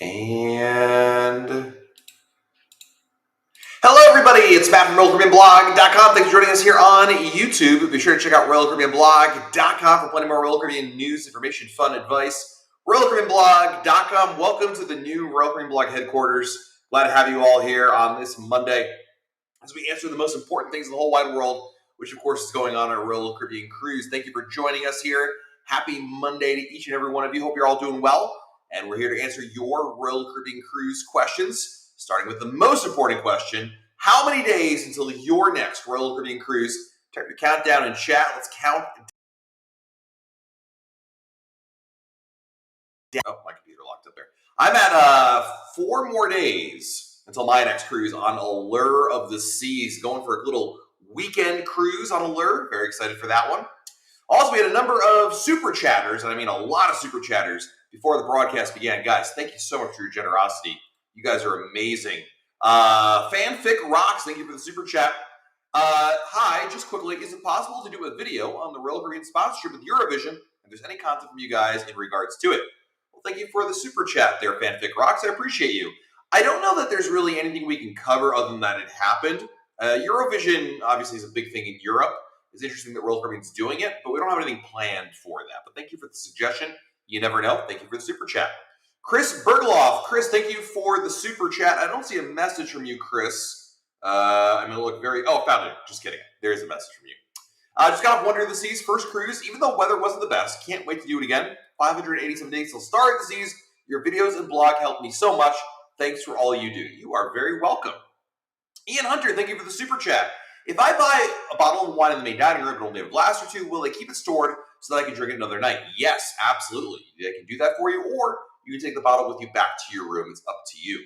And hello, everybody. It's Matt from RoyalCaribbeanBlog.com. Thanks for joining us here on YouTube. Be sure to check out RoyalCaribbeanBlog.com for plenty more Royal Caribbean news, information, fun, advice. RoyalCaribbeanBlog.com. Welcome to the new Royal Caribbean Blog headquarters. Glad to have you all here on this Monday as we answer the most important things in the whole wide world, which of course is going on our Royal Caribbean cruise. Thank you for joining us here. Happy Monday to each and every one of you. Hope you're all doing well. And we're here to answer your Royal Caribbean cruise questions, starting with the most important question. How many days until your next Royal Caribbean cruise? Type your countdown in chat. Let's count. Oh, my computer locked up there. I'm at 4 more days until my next cruise on Allure of the Seas. Going for a little weekend cruise on Allure. Very excited for that one. Also, we had a number of super chatters, and I mean a lot of super chatters before the broadcast began. Guys, thank you so much for your generosity. You guys are amazing. Fanfic Rocks, thank you for the super chat. Hi, just quickly, is it possible to do a video on the Royal Caribbean sponsorship with Eurovision? If there's any content from you guys in regards to it. Well, thank you for the super chat there, Fanfic Rocks. I appreciate you. I don't know that there's really anything we can cover other than that it happened. Eurovision obviously is a big thing in Europe. It's interesting that Royal Caribbean's doing it, but we don't have anything planned for that. But thank you for the suggestion. You never know. Thank you for the super chat. Chris Bergloff. Chris, thank you for the super chat. I don't see a message from you, Chris. I'm going to look very... Oh, found it. Just kidding. There's a message from you. Just got off Wonder of the Seas first cruise. Even though weather wasn't the best, can't wait to do it again. 587 days till Star of the Seas. Your videos and blog helped me so much. Thanks for all you do. You are very welcome. Ian Hunter, thank you for the super chat. If I buy a bottle of wine in the main dining room and only have a glass or two, will they keep it stored so that I can drink it another night? Yes, absolutely. They can do that for you, or you can take the bottle with you back to your room. It's up to you.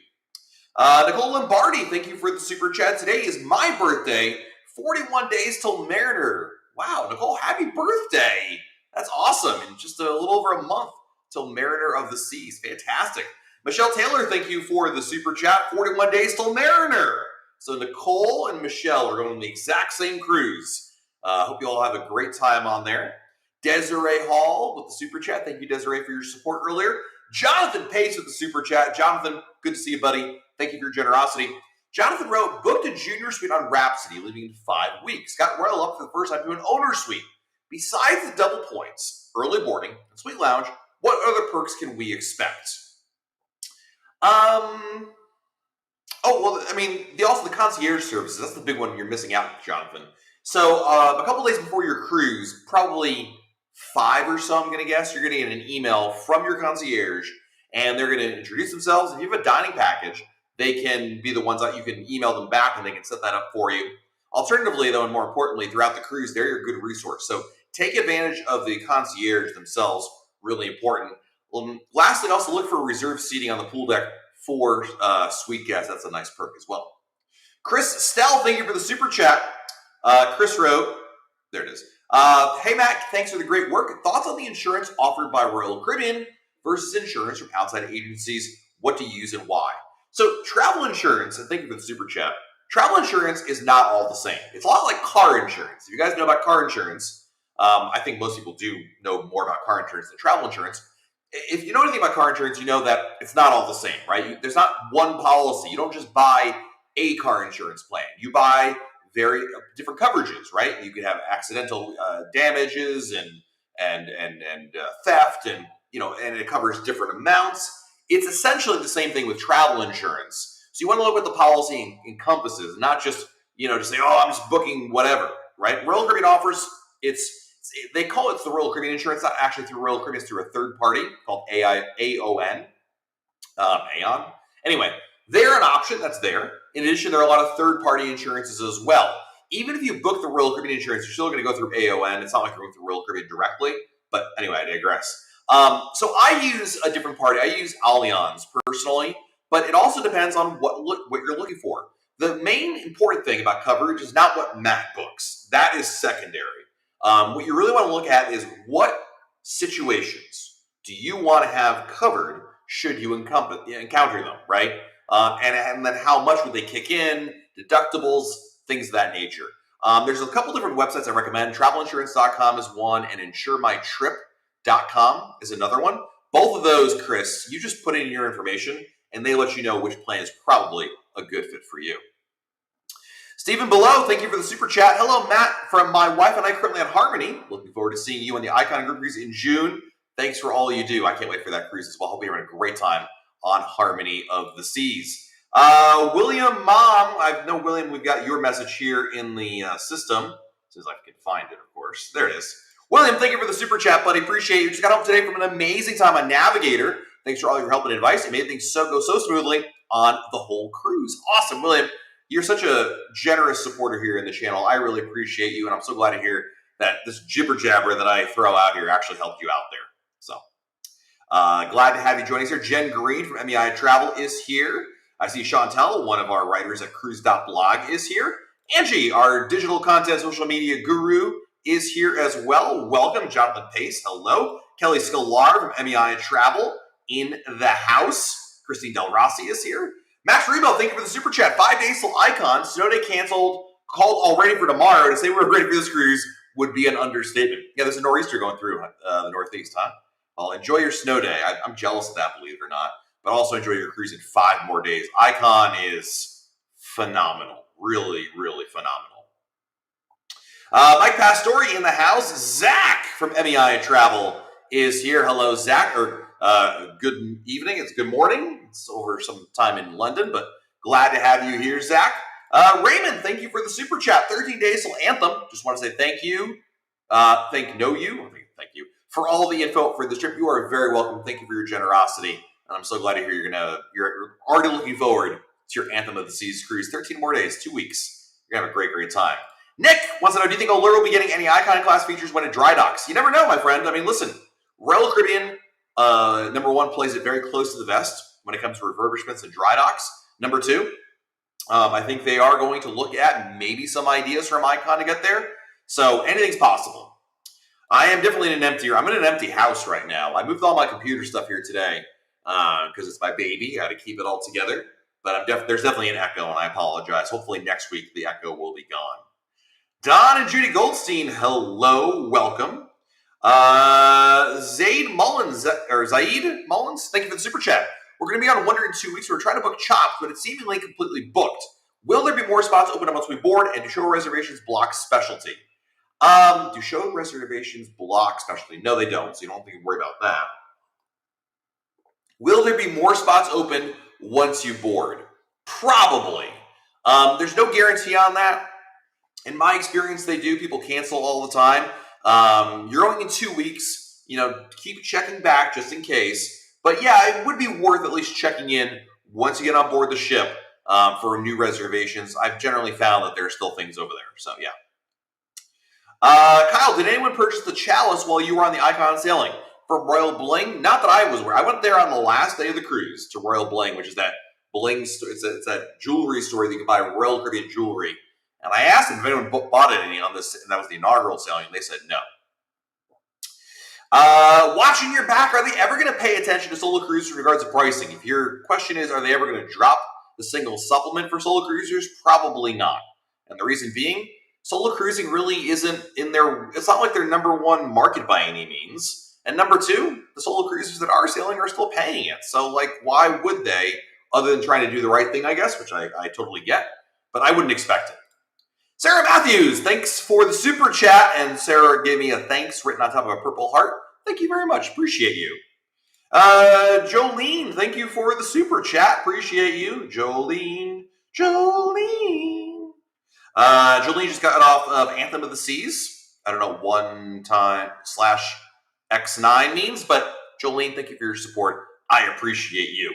Nicole Lombardi, thank you for the super chat. Today is my birthday. 41 days till Mariner. Wow, Nicole, happy birthday. That's awesome. In just a little over a month till Mariner of the Seas. Fantastic. Michelle Taylor, thank you for the super chat. 41 days till Mariner. So Nicole and Michelle are going on the exact same cruise. Hope you all have a great time on there. Desiree Hall with the super chat. Thank you, Desiree, for your support earlier. Jonathan Pace with the super chat. Jonathan, good to see you, buddy. Thank you for your generosity. Jonathan wrote, booked a junior suite on Rhapsody, leaving in 5 weeks. Got Royal up for the first time to an owner suite. Besides the double points, early boarding, and suite lounge, what other perks can we expect? Oh, well, I mean, also the concierge services. That's the big one you're missing out, Jonathan. So a couple days before your cruise, probably 5 or so, I'm going to guess, you're going to get an email from your concierge, and they're going to introduce themselves. If you have a dining package, they can be the ones that you can email them back, and they can set that up for you. Alternatively, though, and more importantly, throughout the cruise, they're your good resource. So take advantage of the concierge themselves. Really important. Lastly, also look for reserved seating on the pool deck for suite guests. That's a nice perk as well. Chris Stell, thank you for the super chat. Chris wrote, there it is. Hey, Matt, thanks for the great work. Thoughts on the insurance offered by Royal Caribbean versus insurance from outside agencies? What to use and why? So travel insurance, and thank you for the super chat. Travel insurance is not all the same. It's a lot like car insurance. If you guys know about car insurance, I think most people do know more about car insurance than travel insurance. If you know anything about car insurance, you know that it's not all the same, right? There's not one policy. You don't just buy a car insurance plan. You buy very different coverages, right? You could have accidental damages and theft, and and it covers different amounts. It's essentially the same thing with travel insurance. So you want to look what the policy encompasses, not just just say, oh, I'm just booking whatever, right? Royal Caribbean offers they call it the Royal Caribbean insurance, not actually through Royal Caribbean, it's through a third party called AON. Anyway, they're an option that's there. In addition, there are a lot of third-party insurances as well. Even if you book the Royal Caribbean insurance, you're still going to go through AON. It's not like you're going through Royal Caribbean directly. But anyway, I digress. So I use a different party. I use Allianz personally, but it also depends on what you're looking for. The main important thing about coverage is not what Matt books. That is secondary. What you really want to look at is what situations do you want to have covered should you encounter them, right? And then how much would they kick in, deductibles, things of that nature. There's a couple different websites I recommend. Travelinsurance.com is one, and insuremytrip.com is another one. both of those, Chris, you just put in your information and they let you know which plan is probably a good fit for you. Stephen Below, thank you for the super chat. Hello, Matt, from my wife and I currently on Harmony. Looking forward to seeing you on the Icon Group Cruise in June. Thanks for all you do. I can't wait for that cruise as well. Hope you're having a great time on Harmony of the Seas. William Mom, I know, William, we've got your message here in the system. As soon as I can find it, of course. There it is. William, thank you for the super chat, buddy. Appreciate you. Just got home today from an amazing time on Navigator. Thanks for all your help and advice. It made things go so smoothly on the whole cruise. Awesome, William. You're such a generous supporter here in the channel. I really appreciate you, and I'm so glad to hear that this jibber jabber that I throw out here actually helped you out there. So glad to have you join us here. Jen Green from MEI Travel is here. I see Chantel, one of our writers at cruise.blog, is here. Angie, our digital content social media guru, is here as well. Welcome. Jonathan Pace, hello. Kelly Sklar from MEI Travel in the house. Christine Del Rossi is here. Max Rebo, thank you for the super chat. 5 days till Icon. Snow day canceled. Called already for tomorrow. To say we're ready for this cruise would be an understatement. Yeah, there's a nor'easter going through the Northeast, huh? Well, enjoy your snow day. I'm jealous of that, believe it or not. But also enjoy your cruise in 5 more days. Icon is phenomenal. Really, really phenomenal. Mike Pastore in the house. Zach from MEI Travel is here. Hello, Zach. Good evening. It's good morning. It's over some time in London, but glad to have you here, Zach. Raymond, thank you for the super chat. 13 days till Anthem. Just want to say thank you. Thank you for all the info for this trip. You are very welcome. Thank you for your generosity. And I'm so glad to hear you're already looking forward to your Anthem of the Seas cruise. 13 more days, 2 weeks. You're going to have a great, great time. Nick wants to know, do you think Allure will be getting any Icon class features when it dry docks? You never know, my friend. I mean, listen, Royal Caribbean, number one, plays it very close to the vest when it comes to refurbishments and dry docks. Number two, I think they are going to look at maybe some ideas from Icon to get there. So anything's possible. I am definitely I'm in an empty house right now. I moved all my computer stuff here today because it's my baby. I got to keep it all together. But there's definitely an echo, and I apologize. Hopefully next week the echo will be gone. Don and Judy Goldstein, hello, welcome. Zaid Mullins, thank you for the super chat. We're going to be on Wonder in 2 weeks. We're trying to book Chops, but it's seemingly completely booked. Will there be more spots open up once we board? And do show reservations block specialty? Do show reservations block specialty? No, they don't, so you don't have to worry about that. Will there be more spots open once you board? Probably. There's no guarantee on that. In my experience, they do. People cancel all the time. You're going in 2 weeks. Keep checking back just in case. But yeah, it would be worth at least checking in once you get on board the ship for new reservations. I've generally found that there are still things over there. So yeah. Kyle, did anyone purchase the chalice while you were on the Icon sailing? From Royal Bling? Not that I was aware. I went there on the last day of the cruise to Royal Bling, which is that bling store. It's that jewelry store that you can buy Royal Caribbean jewelry. And I asked them if anyone bought any on this, and that was the inaugural sailing, and they said no. Watching your back, are they ever going to pay attention to solo cruisers in regards to pricing? If your question is, are they ever going to drop the single supplement for solo cruisers? Probably not. And the reason being, solo cruising really isn't it's not like their number one market by any means. And number two, the solo cruisers that are sailing are still paying it. So why would they, other than trying to do the right thing, I guess, which I totally get, but I wouldn't expect it. Sarah Matthews, thanks for the super chat. And Sarah gave me a thanks written on top of a purple heart. Thank you very much. Appreciate you. Jolene, thank you for the super chat. Appreciate you. Jolene. Jolene just got off of Anthem of the Seas. I don't know one time /X9 means, but Jolene, thank you for your support. I appreciate you.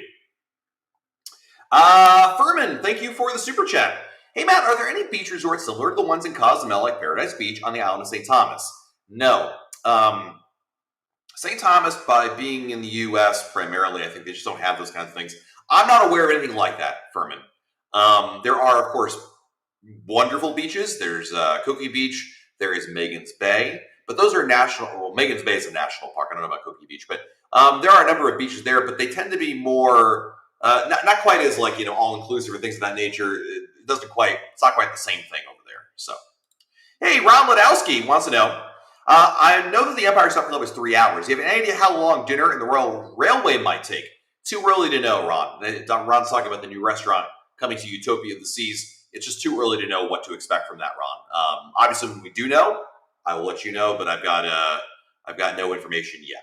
Furman, thank you for the super chat. Hey, Matt, are there any beach resorts similar to the ones in Cozumel, like Paradise Beach on the island of St. Thomas? No. St. Thomas, by being in the U.S. primarily, I think they just don't have those kinds of things. I'm not aware of anything like that, Furman. There are, of course, wonderful beaches. There's Cookie Beach. There is Magens Bay. But those are national. Well, Magens Bay is a national park. I don't know about Cookie Beach. But there are a number of beaches there, but they tend to be more, not quite as all-inclusive or things of that nature. It's not quite the same thing over there. So, hey, Ron Ladowski wants to know, I know that the Empire Supper Club is 3 hours. Do you have any idea how long dinner in the Royal Railway might take? Too early to know, Ron. Ron's talking about the new restaurant coming to Utopia of the Seas. It's just too early to know what to expect from that, Ron. Obviously, when we do know, I will let you know, but I've got no information yet.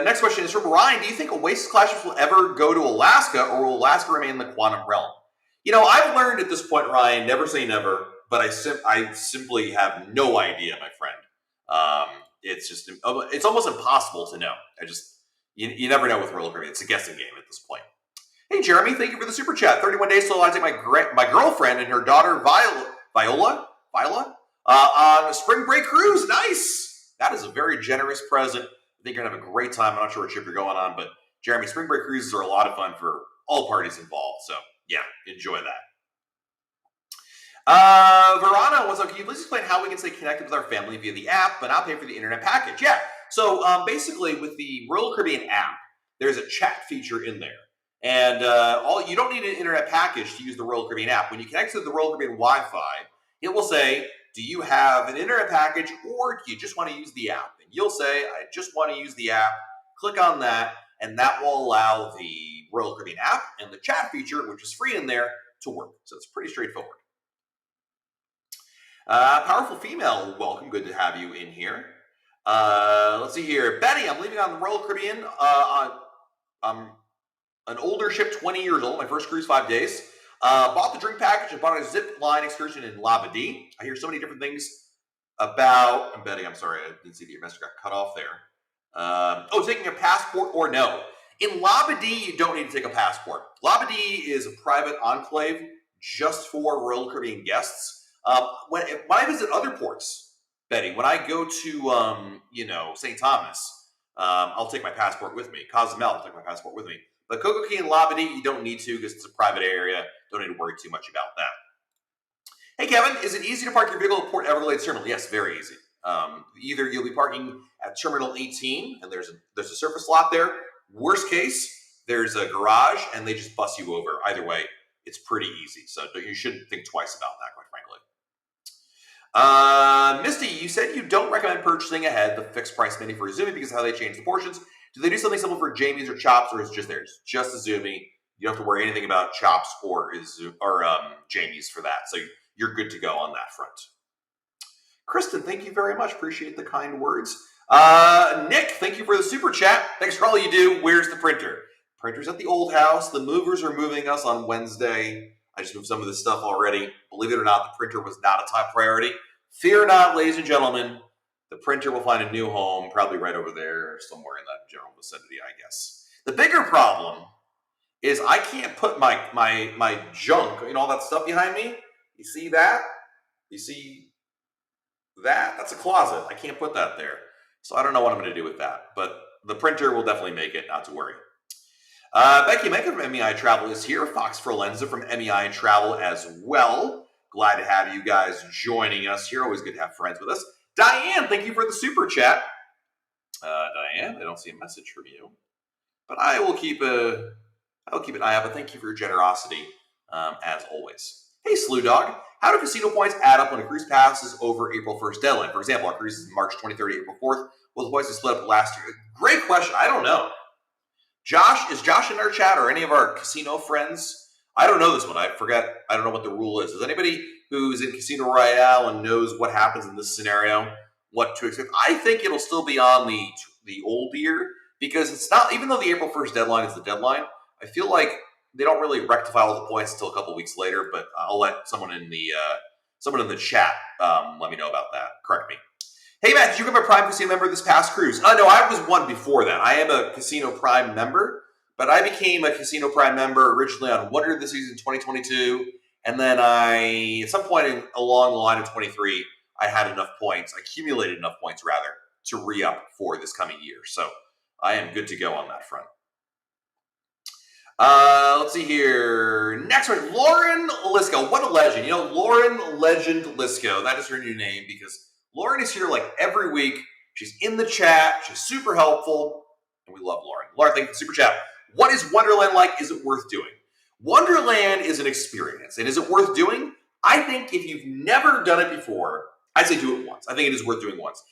Next question is from Ryan. Do you think Oasis Clashers will ever go to Alaska, or will Alaska remain in the quantum realm? I've learned at this point, Ryan, never say never, but I simply have no idea, my friend. It's almost impossible to know. You never know with roller Caribbean. It's a guessing game at this point. Hey, Jeremy, thank you for the super chat. 31 days till I take my girlfriend and her daughter Viola on a spring break cruise. Nice. That is a very generous present. I think you're going to have a great time. I'm not sure what ship you're going on, but Jeremy, spring break cruises are a lot of fun for all parties involved. So, yeah, enjoy that. Verana, what's up? Can you please explain how we can stay connected with our family via the app, but not pay for the internet package? Yeah. So, basically, with the Royal Caribbean app, there's a chat feature in there. And you don't need an internet package to use the Royal Caribbean app. When you connect to the Royal Caribbean Wi-Fi, it will say, do you have an internet package, or do you just want to use the app? And you'll say, I just want to use the app. Click on that, and that will allow the Royal Caribbean app and the chat feature, which is free in there, to work. So it's pretty straightforward. Powerful female, welcome. Good to have you in here. Let's see here. Betty, I'm leaving on the Royal Caribbean. I'm an older ship, 20 years old. My first cruise, 5 days. Bought the drink package and bought a zip line excursion in Labadee. I hear so many different things about. I'm betting. I'm sorry, I didn't see that your message got cut off there. Taking a passport or no. In Labadee, you don't need to take a passport. Labadee is a private enclave just for Royal Caribbean guests. When I visit other ports, Betty, when I go to St. Thomas, I'll take my passport with me. Cozumel, I'll take my passport with me. But Coco Key and Labadee, you don't need to because it's a private area. Don't need to worry too much about that. Hey, Kevin, is it easy to park your vehicle at Port Everglades Terminal? Yes, very easy. Either you'll be parking at Terminal 18, and there's a surface lot there. Worst case, there's a garage, and they just bus you over. Either way, it's pretty easy. So you shouldn't think twice about that, quite frankly. Misty, you said you don't recommend purchasing ahead the fixed price menu for Izumi because of how they change the portions. Do they do something similar for Jamie's or Chops, or is it just theirs? Just Izumi. You don't have to worry anything about Chops or Jamie's for that. So you're good to go on that front. Kristen, thank you very much. Appreciate the kind words. Nick, thank you for the super chat. Thanks for all you do. Where's the printer? Printer's at the old house. The movers are moving us on Wednesday. I just moved some of this stuff already. Believe it or not, the printer was not a top priority. Fear not, ladies and gentlemen. The printer will find a new home, probably right over there, somewhere in that general vicinity, I guess. The bigger problem is I can't put my junk, all that stuff behind me. You see that? You see that? That's a closet. I can't put that there. So I don't know what I'm going to do with that. But the printer will definitely make it, not to worry. Becky Menke from MEI Travel is here. Fox Frolenza from MEI Travel as well. Glad to have you guys joining us here. Always good to have friends with us. Diane, thank you for the super chat. Diane, I don't see a message from you, but I will keep an eye out. But thank you for your generosity, as always. Hey, Slew Dog, how do casino points add up when a cruise passes over April 1st deadline? For example, our cruise is March 23rd, April 4th. Will the points be split up last year? Great question. I don't know. Is Josh in our chat or any of our casino friends? I don't know this one. I forget. I don't know what the rule is. Is anybody who's in Casino Royale and knows what happens in this scenario, what to expect? I think it'll still be on the old year because it's not, even though the April 1st deadline is the deadline, I feel like they don't really rectify all the points until a couple weeks later, but I'll let someone in the chat let me know about that. Correct me. Hey, Matt, did you become a Prime Casino member this past cruise? No, I was one before that. I am a Casino Prime member, but I became a Casino Prime member originally on Wonder of the Season 2022, and then at some point along the line of 23, I had enough points, accumulated enough points rather, to re-up for this coming year. So I am good to go on that front. Let's see here. Next one, Lauren Lisco. What a legend. Lauren Legend Lisco. That is her new name because Lauren is here like every week. She's in the chat. She's super helpful. And we love Lauren. Lauren, thank you for the super chat. What is Wonderland like? Is it worth doing? Wonderland is an experience. And is it worth doing? I think if you've never done it before, I'd say do it once. I think it is worth doing once.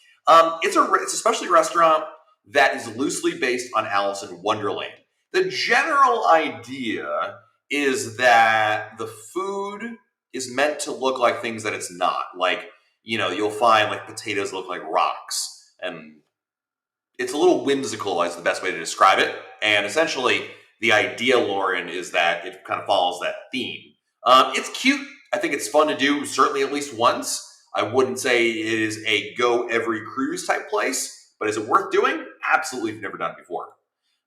It's a specialty restaurant that is loosely based on Alice in Wonderland. The general idea is that the food is meant to look like things that it's not. Like, you'll find like potatoes look like rocks, and it's a little whimsical is the best way to describe it. And essentially, the idea, Lauren, is that it kind of follows that theme. It's cute. I think it's fun to do, certainly at least once. I wouldn't say it is a go every cruise type place, but is it worth doing? Absolutely, if you've never done it before.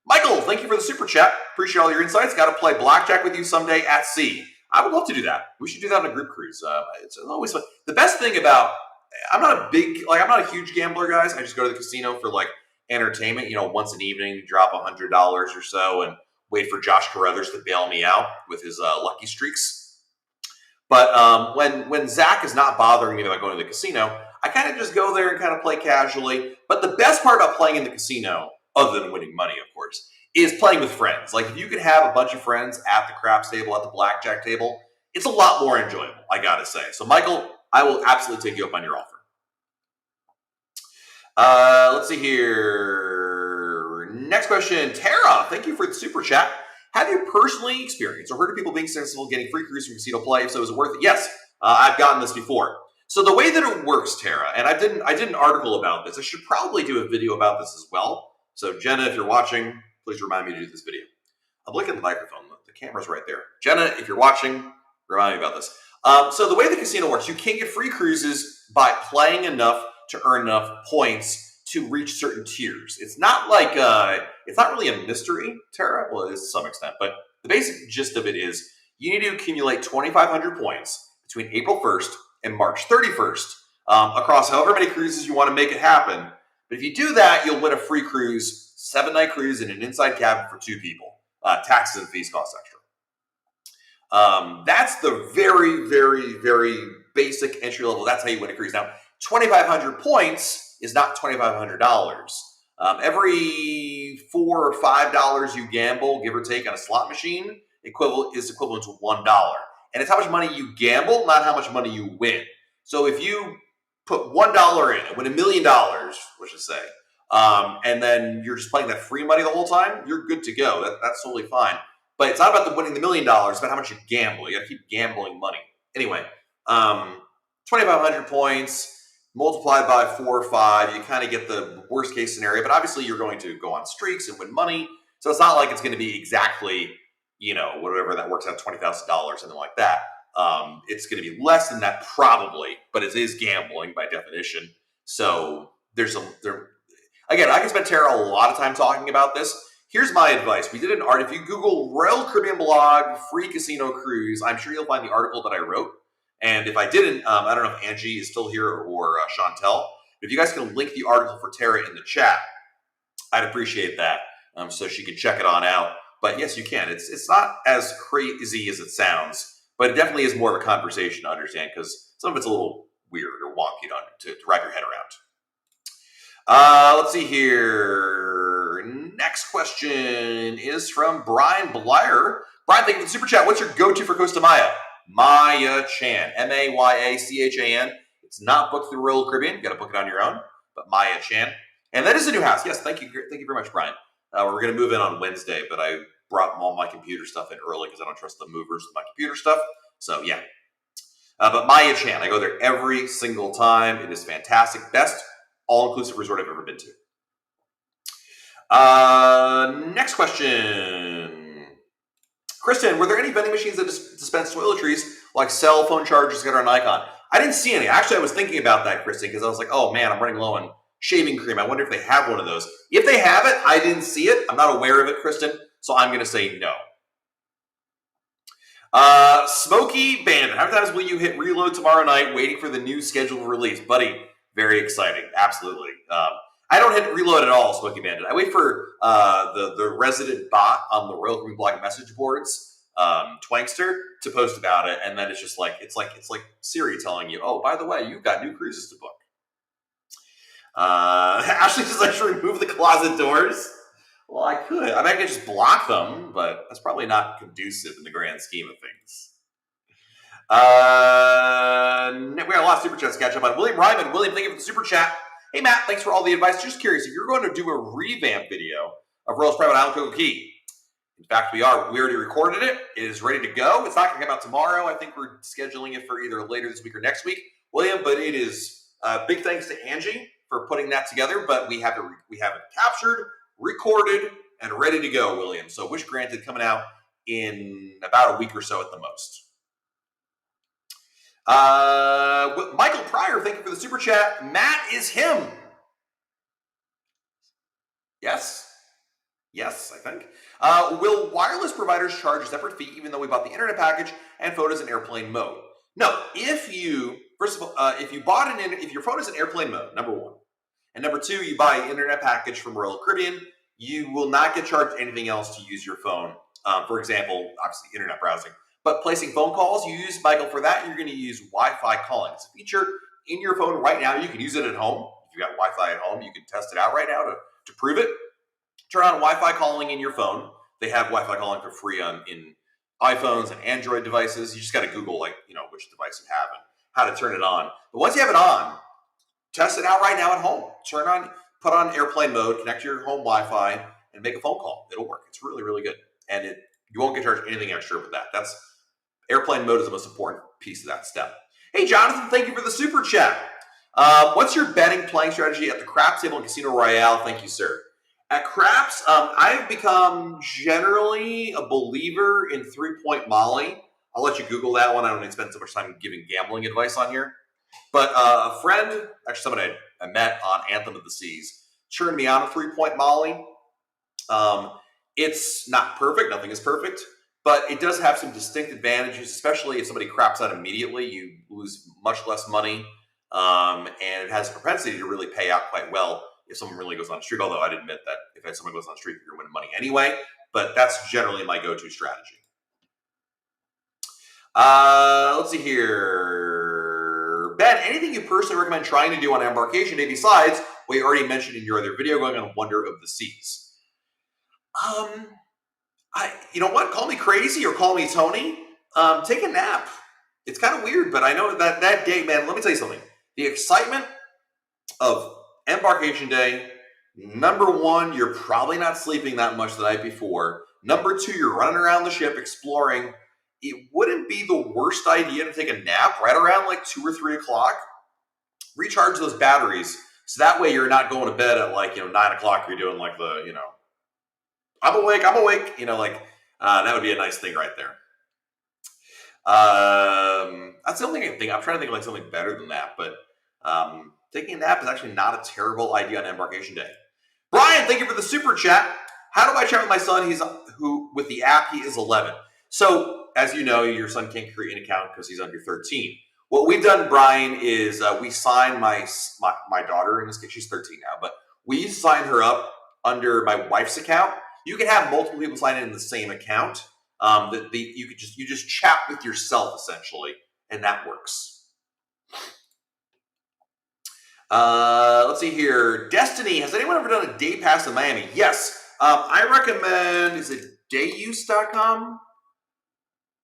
Michael, thank you for the super chat. Appreciate all your insights. Got to play blackjack with you someday at sea. I would love to do that. We should do that on a group cruise. It's always fun. The best thing about I'm not a huge gambler, guys. I just go to the casino for like entertainment. Once an evening, drop $100 or so, and wait for Josh Carruthers to bail me out with his lucky streaks. But when Zach is not bothering me about going to the casino, I kind of just go there and kind of play casually. But the best part about playing in the casino, other than winning money, of course, is playing with friends. Like if you could have a bunch of friends at the craps table, at the blackjack table, it's a lot more enjoyable, I gotta say. So Michael, I will absolutely take you up on your offer. Let's see here. Next question. Tara, thank you for the super chat. Have you personally experienced or heard of people being successful getting free cruise from casino play? So is it worth it? Yes, I've gotten this before. So the way that it works, Tara, and I did an article about this. I should probably do a video about this as well. So Jenna, if you're watching, please remind me to do this video. I'm looking at the microphone. The camera's right there. Jenna, if you're watching, remind me about this. So the way the casino works, you can get free cruises by playing enough to earn enough points to reach certain tiers. It's not like it's not really a mystery, Tara. Well, it is to some extent, but the basic gist of it is you need to accumulate 2,500 points between April 1st and March 31st across however many cruises you want to make it happen. But if you do that, you'll win a free cruise, 7-night cruise in an inside cabin for 2 people. Taxes and fees cost extra. That's the very, very, very basic entry level. That's how you win a cruise. Now, 2,500 points is not $2,500. Every $4 or $5 you gamble, give or take, on a slot machine, is equivalent to $1. And it's how much money you gamble, not how much money you win. So if you put $1 in and win $1 million, let's just say, and then you're just playing that free money the whole time, you're good to go. That's totally fine. But it's not about the winning the $1 million. It's about how much you gamble. You got to keep gambling money. Anyway, 2,500 points multiplied by 4 or 5, you kind of get the worst case scenario. But obviously, you're going to go on streaks and win money. So it's not like it's going to be exactly, whatever that works out, $20,000, something like that. It's going to be less than that probably, but it is gambling by definition. So again, I can spend Tara a lot of time talking about this. Here's my advice. We did an art. If you Google Royal Caribbean blog free casino cruise, I'm sure you'll find the article that I wrote. And if I didn't, I don't know if Angie is still here or Chantel. If you guys can link the article for Tara in the chat, I'd appreciate that so she can check it on out. But yes, you can. It's not as crazy as it sounds, but it definitely is more of a conversation to understand because some of it's a little weird or wonky to wrap your head around. Let's see here. Next question is from Brian Blyer. Brian, thank you for the super chat. What's your go-to for Costa Maya? Maya Chan, Mayachan. It's not booked through Royal Caribbean. You got to book it on your own, but Maya Chan. And that is a new house. Yes, thank you very much, Brian. We're going to move in on Wednesday, but I brought all my computer stuff in early because I don't trust the movers with my computer stuff. So, yeah. But Maya Chan, I go there every single time. It is fantastic. Best all-inclusive resort I've ever been to. Next question. Kristen, were there any vending machines that dispense toiletries like cell phone chargers, etc. on Icon? I didn't see any. Actually, I was thinking about that, Kristen, because I was like, oh man, I'm running low on shaving cream. I wonder if they have one of those. If they have it, I didn't see it. I'm not aware of it, Kristen, so I'm going to say no. Smoky Bandit, how many times will you hit reload tomorrow night waiting for the new scheduled release? Buddy, very exciting. Absolutely. I don't hit reload at all, Smoky Bandit. I wait for the resident bot on the Royal Caribbean blog message boards, Twankster, to post about it, and then it's just like it's like Siri telling you, oh, by the way, you've got new cruises to book. Ashley says I should remove the closet doors. Well, I could. I mean, I could just block them, but that's probably not conducive in the grand scheme of things. We got a lot of super chats to catch up on. William Ryman. William, thank you for the super chat. Hey, Matt, thanks for all the advice. Just curious, if you're going to do a revamp video of Royal Private Island Coco Key, in fact, we are. We already recorded it. It is ready to go. It's not going to come out tomorrow. I think we're scheduling it for either later this week or next week, William. But it is big thanks to Angie for putting that together. But we have it captured, recorded, and ready to go, William. So wish granted, coming out in about a week or so at the most. Michael Pryor, thank you for the super chat. Matt is him. Yes, I think. Will wireless providers charge a separate fee even though we bought the internet package and photos in airplane mode? No. If you if your phone is in airplane mode, number one, and number two, you buy an internet package from Royal Caribbean, you will not get charged anything else to use your phone. For example, obviously internet browsing. But placing phone calls, you use, Michael, for that, you're going to use Wi-Fi calling. It's a feature in your phone right now. You can use it at home. If you've got Wi-Fi at home, you can test it out right now to prove it. Turn on Wi-Fi calling in your phone. They have Wi-Fi calling for free in iPhones and Android devices. You just got to Google, which device you have and how to turn it on. But once you have it on, test it out right now at home. Put on airplane mode, connect to your home Wi-Fi, and make a phone call. It'll work. It's really, really good. And you won't get charged anything extra with that. Airplane mode is the most important piece of that step. Hey, Jonathan, thank you for the super chat. What's your betting playing strategy at the craps table in Casino Royale? Thank you, sir. At craps, I've become generally a believer in 3-point Molly. I'll let you Google that one. I don't need to spend so much time giving gambling advice on here. But a friend, actually somebody I met on Anthem of the Seas, turned me on a 3-point Molly. It's not perfect. Nothing is perfect. But it does have some distinct advantages, especially if somebody craps out immediately. You lose much less money, and it has a propensity to really pay out quite well if someone really goes on a streak. Although I'd admit that if someone goes on a streak, you're winning money anyway. But that's generally my go-to strategy. Let's see here. Ben, anything you personally recommend trying to do on Embarkation Day besides what you already mentioned in your other video going on Wonder of the Seas? You know what? Call me crazy or call me Tony. Take a nap. It's kind of weird, but I know that day, man, let me tell you something. The excitement of Embarkation Day, number one, you're probably not sleeping that much the night before. Number two, you're running around the ship exploring. It wouldn't be the worst idea to take a nap right around like 2 or 3 o'clock. Recharge those batteries. So that way you're not going to bed at 9 o'clock. You're doing like I'm awake. That would be a nice thing right there. That's the only thing I can think. I'm trying to think of like something better than that, but taking a nap is actually not a terrible idea on Embarkation Day. Brian, thank you for the super chat. How do I chat with my son? With the app, he is 11. So as you know, your son can't create an account because he's under 13. What we've done, Brian, is we signed my daughter, in this case, she's 13 now, but we signed her up under my wife's account. You can have multiple people sign in the same account. You just chat with yourself essentially, and that works. Let's see here. Destiny, has anyone ever done a day pass in Miami? Yes. I recommend, is it dayuse.com?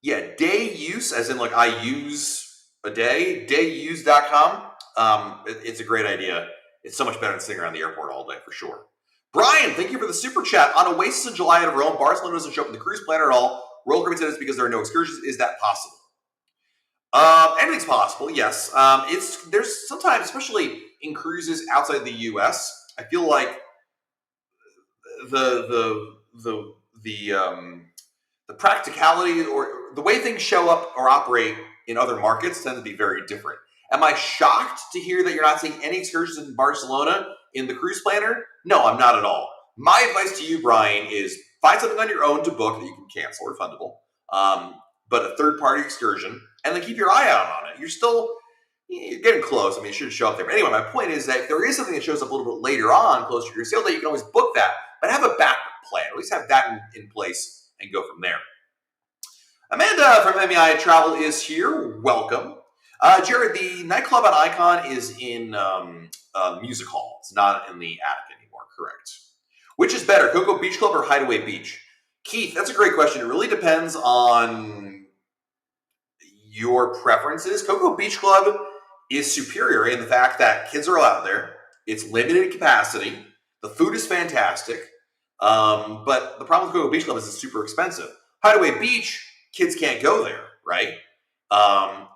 Yeah, dayuse, as in I use a day, dayuse.com. It's a great idea. It's so much better than sitting around the airport all day for sure. Brian, thank you for the super chat. On Oasis in July out of Rome, Barcelona doesn't show up in the cruise plan at all. Royal Caribbean said it's because there are no excursions. Is that possible? Anything's possible, yes. There's sometimes, especially in cruises outside the U.S., I feel like the practicality or the way things show up or operate in other markets tend to be very different. Am I shocked to hear that you're not seeing any excursions in Barcelona in the cruise planner? No, I'm not at all. My advice to you, Brian, is find something on your own to book that you can cancel or fundable, but a third-party excursion, and then keep your eye out on it. You're getting close. I mean, it should show up there. But anyway, my point is that if there is something that shows up a little bit later on, closer to your sail date, you can always book that, but have a backup plan. At least have that in place and go from there. Amanda from MEI Travel is here. Welcome. Jared, the nightclub on Icon is in Music Hall. It's not in the attic anymore, correct? Which is better, Cocoa Beach Club or Hideaway Beach? Keith, that's a great question. It really depends on your preferences. Cocoa Beach Club is superior in the fact that kids are allowed there. It's limited capacity. The food is fantastic. But the problem with Cocoa Beach Club is it's super expensive. Hideaway Beach, kids can't go there, right?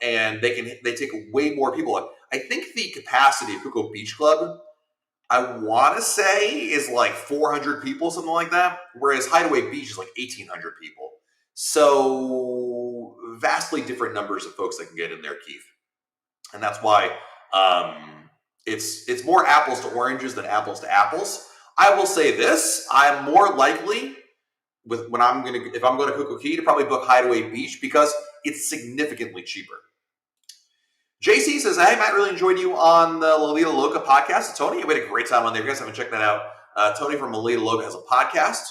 And they take way more people. I think the capacity of Cocoa Beach Club, I want to say, is like 400 people, something like that. Whereas Hideaway Beach is like 1,800 people. So vastly different numbers of folks that can get in there, Keith. And that's why it's more apples to oranges than apples to apples. I will say this: I'm more likely if I'm going to Cocoa Key to probably book Hideaway Beach because it's significantly cheaper. JC says, "Hey Matt, really enjoyed you on the Lolita Loca podcast." Tony, we had a great time on there. If you guys haven't checked that out, Tony from Lolita Loca has a podcast,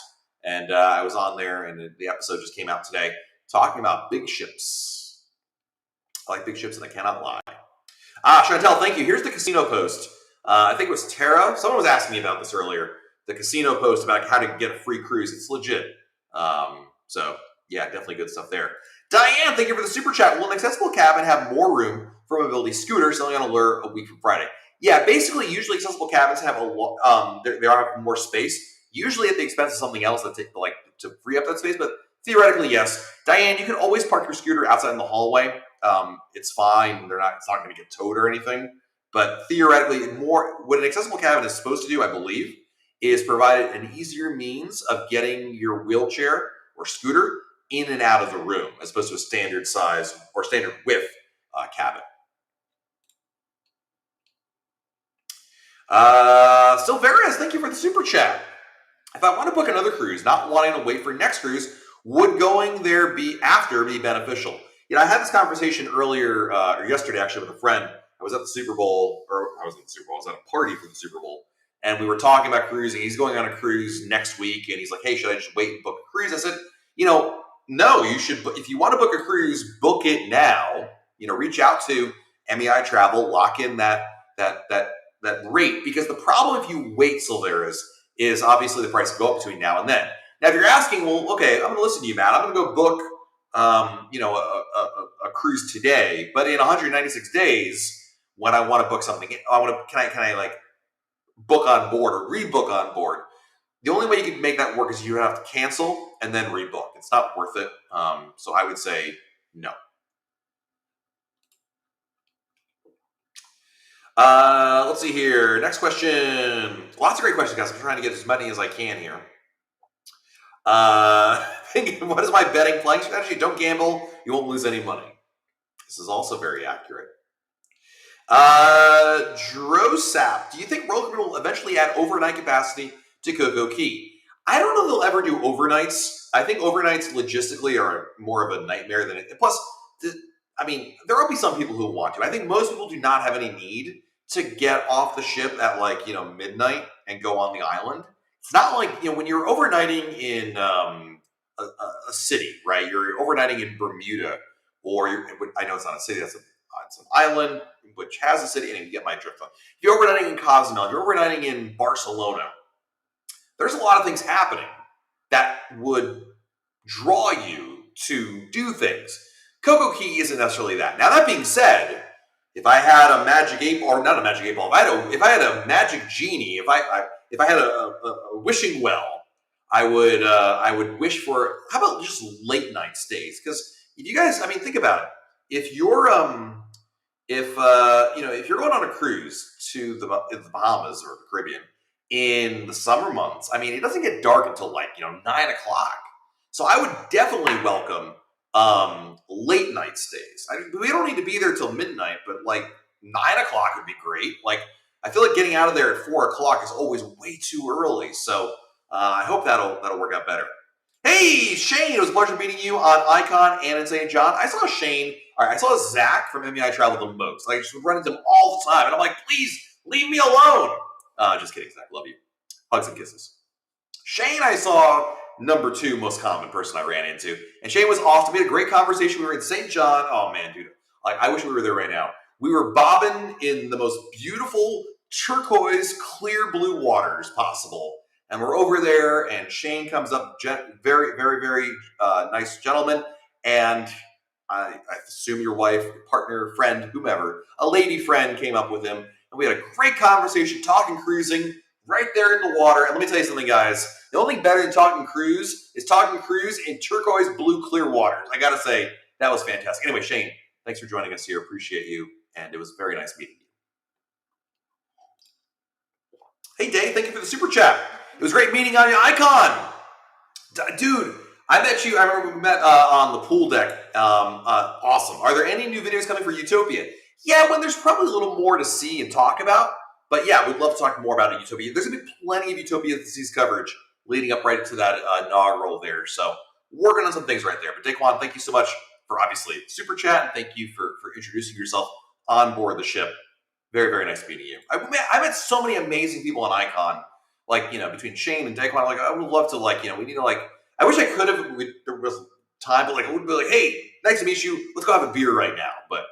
and I was on there, and the episode just came out today talking about big ships. I like big ships, and I cannot lie. Chantel, thank you. Here's the casino post. I think it was Tara. Someone was asking me about this earlier. The casino post about how to get a free cruise. It's legit. So, yeah, definitely good stuff there. Diane, thank you for the super chat. Will an accessible cabin have more room for mobility scooter selling on Allure a week from Friday? Yeah, basically, usually accessible cabins have they have more space. Usually at the expense of something else that to free up that space. But theoretically, yes. Diane, you can always park your scooter outside in the hallway. It's fine. It's not going to get towed or anything. But theoretically, what an accessible cabin is supposed to do, I believe, is provide an easier means of getting your wheelchair or scooter in and out of the room, as opposed to a standard size or standard width cabin. Silverius, thank you for the super chat. If I want to book another cruise, not wanting to wait for next cruise, would going there be beneficial? I had this conversation earlier, or yesterday actually, with a friend. I was at the Super Bowl, I was at a party for the Super Bowl, and we were talking about cruising. He's going on a cruise next week, and he's like, "Hey, should I just wait and book a cruise?" I said, no, you should. If you want to book a cruise, book it now. Reach out to MEI Travel, lock in that rate, because the problem if you wait, Silveris, is obviously the price will go up between now and then. Now, if you're asking, well, okay, I'm going to listen to you, Matt. I'm going to go book, a cruise today, but in 196 days, when I want to book something, can I book on board or rebook on board? The only way you can make that work is you have to cancel and then rebook. It's not worth it. So I would say no. Let's see here. Next question. Lots of great questions, guys. I'm trying to get as many as I can here. What is my betting playing strategy? Don't gamble. You won't lose any money. This is also very accurate. Drosap, do you think Roller will eventually add overnight capacity to Cocoa Key? I don't know if they'll ever do overnights. I think overnights logistically are more of a nightmare than it. Plus, there will be some people who want to. I think most people do not have any need to get off the ship at midnight and go on the island. It's not like, when you're overnighting in a city, right? You're overnighting in Bermuda, or I know it's not a city, it's an island which has a city, and you get my drift on. If you're overnighting in Cozumel, if you're overnighting in Barcelona, there's a lot of things happening that would draw you to do things. Cocoa Key isn't necessarily that. Now, that being said, if I had a magic 8 ball, or not a magic 8 ball, if I had a magic genie, if I had a wishing well, I would wish for, how about just late night stays? Because if you guys, think about it. If you're if you're going on a cruise to the Bahamas or the Caribbean in the summer months, it doesn't get dark until 9 o'clock. So I would definitely welcome late night stays. We don't need to be there till midnight, but 9 o'clock would be great. I feel like getting out of there at 4 o'clock is always way too early. So I hope that'll work out better. Hey, Shane, it was a pleasure meeting you on Icon and in St. John. I saw Shane. I saw Zach from MEI Travel the most. I just run into him all the time, and I'm like, please leave me alone. Just kidding, Zach. Love you. Hugs and kisses. Shane, I saw number 2 most common person I ran into, and Shane was awesome. We had a great conversation. We were in St. John. Oh man, dude, I wish we were there right now. We were bobbing in the most beautiful turquoise, clear blue waters possible. And we're over there, and Shane comes up, very, very, very nice gentleman. And I assume your wife, your partner, friend, whomever, a lady friend came up with him, and we had a great conversation talking cruising right there in the water. And let me tell you something, guys. The only thing better than talking cruise is talking cruise in turquoise blue clear waters. I gotta say, that was fantastic. Anyway, Shane, thanks for joining us here. Appreciate you. And it was very nice meeting you. Hey, Dave, thank you for the super chat. It was great meeting on your icon. Dude, I met you. I remember we met on the pool deck. Awesome. Are there any new videos coming for Utopia? Yeah, when there's probably a little more to see and talk about. But yeah, we'd love to talk more about Utopia. There's going to be plenty of Utopia Seas coverage leading up right to that inaugural there. So working on some things right there. But Daquan, thank you so much for obviously super chat. And thank you for introducing yourself on board the ship. Very, very nice meeting you. I met so many amazing people on Icon. Like, between Shane and Daquan, I would love to, we need to, I wish I could have, there was time, but, I would be like, hey, nice to meet you. Let's go have a beer right now. But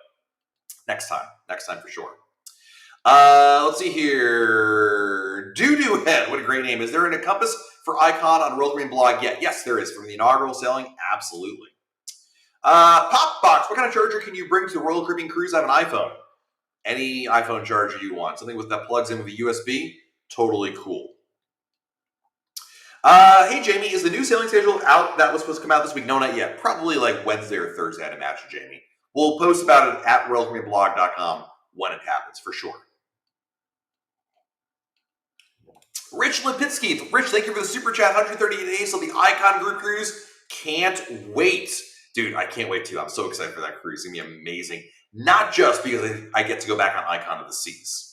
next time for sure. Let's see here. Doo-Doo Head, what a great name. Is there a compass for Icon on Royal Caribbean blog yet? Yes, there is. From the inaugural sailing, absolutely. Popbox, what kind of charger can you bring to the Royal Caribbean cruise? I have an iPhone. Any iPhone charger you want. Something that plugs in with a USB, totally cool. Hey, Jamie, is the new sailing schedule out that was supposed to come out this week? No, not yet. Probably Wednesday or Thursday, I'd imagine, Jamie. We'll post about it at royalcaribbeanblog.com when it happens, for sure. Rich Lipinski. Rich, thank you for the super chat. 138 days of the Icon Group Cruise. Can't wait. Dude, I can't wait too. I'm so excited for that cruise. It's going to be amazing. Not just because I get to go back on Icon of the Seas.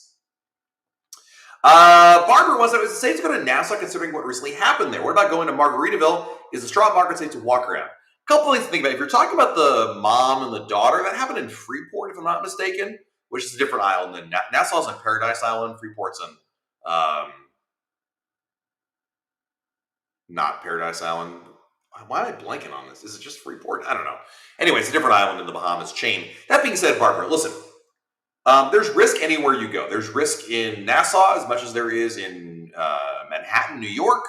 Barbara wants to say to go to Nassau considering what recently happened there. What about going to Margaritaville? Is the straw market safe to walk around? A couple things to think about. If you're talking about the mom and the daughter, that happened in Freeport, if I'm not mistaken, which is a different island than Nassau's on Paradise Island. Freeport's on not Paradise Island. Why am I blanking on this? Is it just Freeport? I don't know. Anyway, it's a different island in the Bahamas chain. That being said, Barbara, listen. There's risk anywhere you go. There's risk in Nassau as much as there is in Manhattan, New York,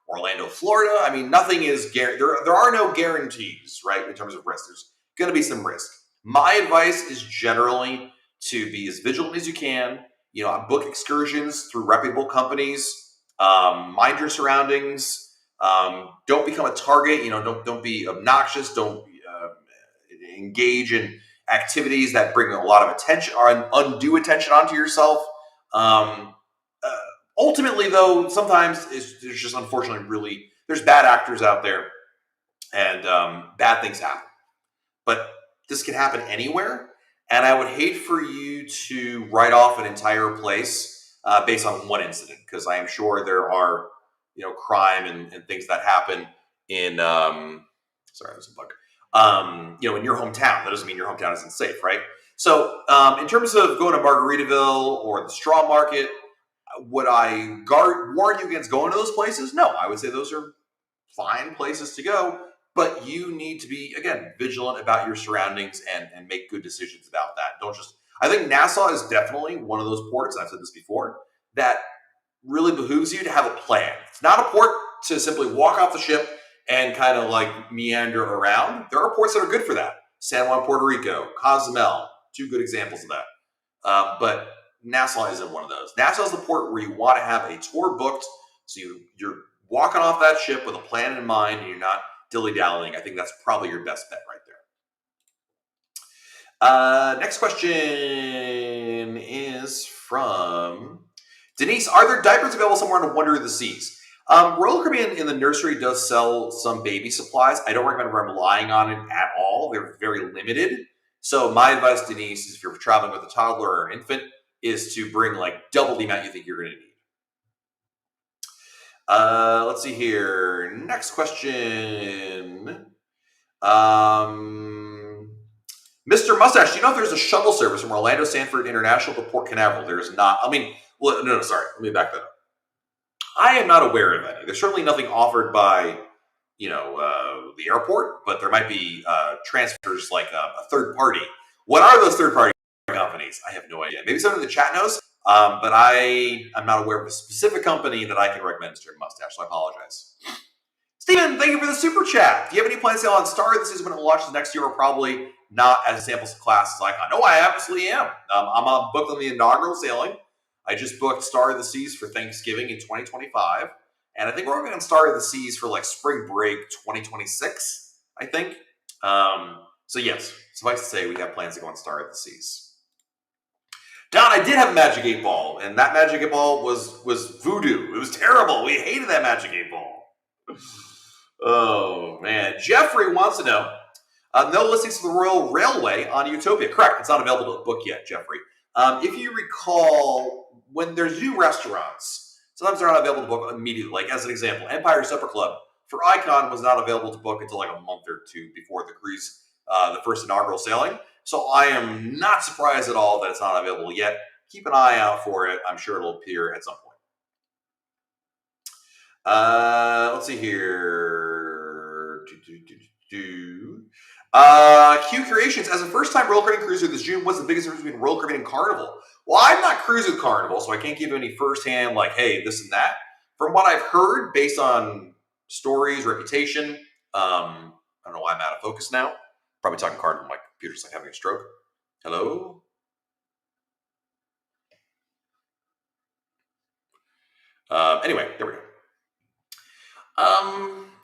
Orlando, Florida. I mean, nothing is there are no guarantees, right, in terms of risk. There's going to be some risk. My advice is generally to be as vigilant as you can. Book excursions through reputable companies. Mind your surroundings. Don't become a target. Don't be obnoxious. Don't engage in activities that bring a lot of attention or undue attention onto yourself. Ultimately, though, sometimes there's just unfortunately there's bad actors out there, and bad things happen. But this can happen anywhere, and I would hate for you to write off an entire place based on one incident, because I am sure there are crime and things that happen in sorry, there's a bug. In your hometown. That doesn't mean your hometown isn't safe, right? So in terms of going to Margaritaville or the straw market, would I warn you against going to those places? No, I would say those are fine places to go, but you need to be, again, vigilant about your surroundings and make good decisions about that. I think Nassau is definitely one of those ports, and I've said this before, that really behooves you to have a plan. It's not a port to simply walk off the ship and kind of meander around. There are ports that are good for that. San Juan, Puerto Rico, Cozumel, two good examples of that. But Nassau isn't one of those. Nassau is the port where you want to have a tour booked, so you're walking off that ship with a plan in mind and you're not dilly-dallying. I think that's probably your best bet right there. Next question is from Denise. Are there diapers available somewhere on Wonder of the Seas? Royal Caribbean in the nursery does sell some baby supplies. I don't recommend relying on it at all. They're very limited. So my advice, Denise, is if you're traveling with a toddler or an infant, is to bring double the amount you think you're going to need. Let's see here. Next question. Mr. Mustache, do you know if there's a shuttle service from Orlando Sanford International to Port Canaveral? There is not. No, sorry. Let me back that up. I am not aware of any. There's certainly nothing offered by, the airport, but there might be transfers a third party. What are those third party companies? I have no idea. Maybe someone in the chat knows, but I'm not aware of a specific company that I can recommend, Mr. Mustache, so I apologize. Steven, thank you for the super chat. Do you have any plans to sail on Star? This is when it launches next year, or probably not as a sample class as Icon. No, I absolutely am. I'm booked on the inaugural sailing. I just booked Star of the Seas for Thanksgiving in 2025. And I think we're going to Star of the Seas for like spring break 2026, I think. So yes, suffice to say, we have plans to go on Star of the Seas. Don, I did have a Magic 8 Ball, and that Magic 8 Ball was voodoo. It was terrible. We hated that Magic 8 Ball. Oh, man. Jeffrey wants to know, no listings for the Royal Railway on Utopia. Correct. It's not available to book yet, Jeffrey. If you recall, when there's new restaurants, sometimes they're not available to book immediately. Like, as an example, Empire Supper Club for Icon was not available to book until like a month or two before the cruise, the first inaugural sailing. So I am not surprised at all that it's not available yet. Keep an eye out for it. I'm sure it'll appear at some point. Let's see here. Q Creations, as a first-time Royal Caribbean cruiser this June, what's the biggest difference between Royal Caribbean and Carnival? Well, I'm not cruising with Carnival, so I can't give you any first-hand, like, hey, this and that. From what I've heard, based on stories, reputation, I don't know why I'm out of focus now. Probably talking Carnival, my computer's like having a stroke. Hello? Anyway, there we go.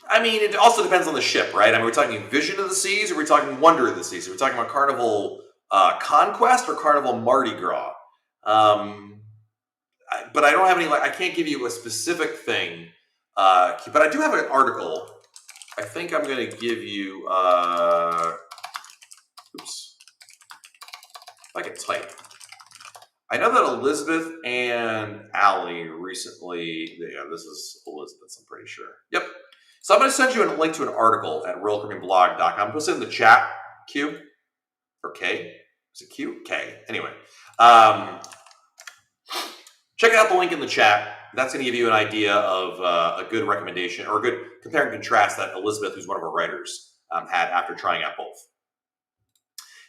I mean, it also depends on the ship, right? I mean, we're talking Vision of the Seas, or we're talking Wonder of the Seas. Are we talking about Carnival Conquest or Carnival Mardi Gras? But I don't have any, like, I can't give you a specific thing. But I do have an article. I think I'm going to give you, oops, if I can type. I know that Elizabeth and Allie recently, yeah, this is Elizabeth's, I'm pretty sure. Yep. So I'm going to send you a link to an article at RoyalCaribbeanBlog.com. I'm going to send it in the chat, Q, or K. Is it Q? K. Anyway. Check out the link in the chat. That's going to give you an idea of a good recommendation, or a good compare and contrast that Elizabeth, who's one of our writers, had after trying out both.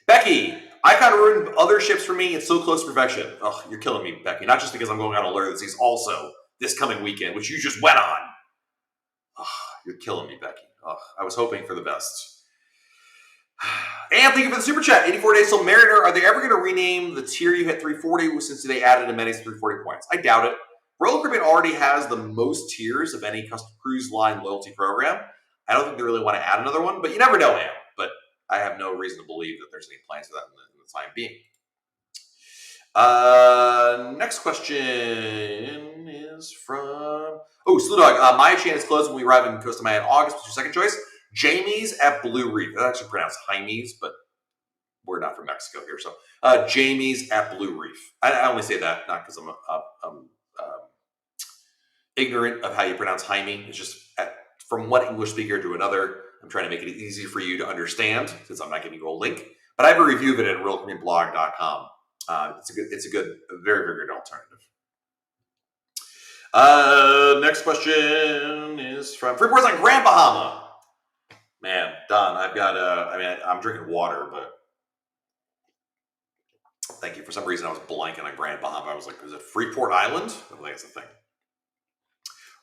Becky, Icon ruined other ships for me. It's so close to perfection. Oh, you're killing me, Becky. Not just because I'm going on Allure of the Seas also this coming weekend, which you just went on. Oh, you're killing me, Becky. Oh, I was hoping for the best. And thank you for the super chat. 84 days till Mariner. Are they ever going to rename the tier you hit 340 since they added amenities 340 points? I doubt it. Royal Caribbean already has the most tiers of any custom cruise line loyalty program. I don't think they really want to add another one, but you never know, Am. But I have no reason to believe that there's any plans for that in the time being. Next question is from Slewdog. Maya Chan is closed when we arrive in Costa Maya in August. What's your second choice? Jamie's at Blue Reef. That's actually pronounced Jaime's, but we're not from Mexico here. So Jamie's at Blue Reef. I only say that not because I'm ignorant of how you pronounce Jaime. It's just from one English speaker to another. I'm trying to make it easy for you to understand since I'm not giving you a link. But I have a review of it at RoyalCaribbeanBlog.com. It's a very, very good alternative. Next question is from Freeports on Grand Bahama. Man, Don, I've got I'm drinking water, but thank you. For some reason, I was blanking on Grand Bahama. I was like, is it Freeport Island? I don't think it's a thing.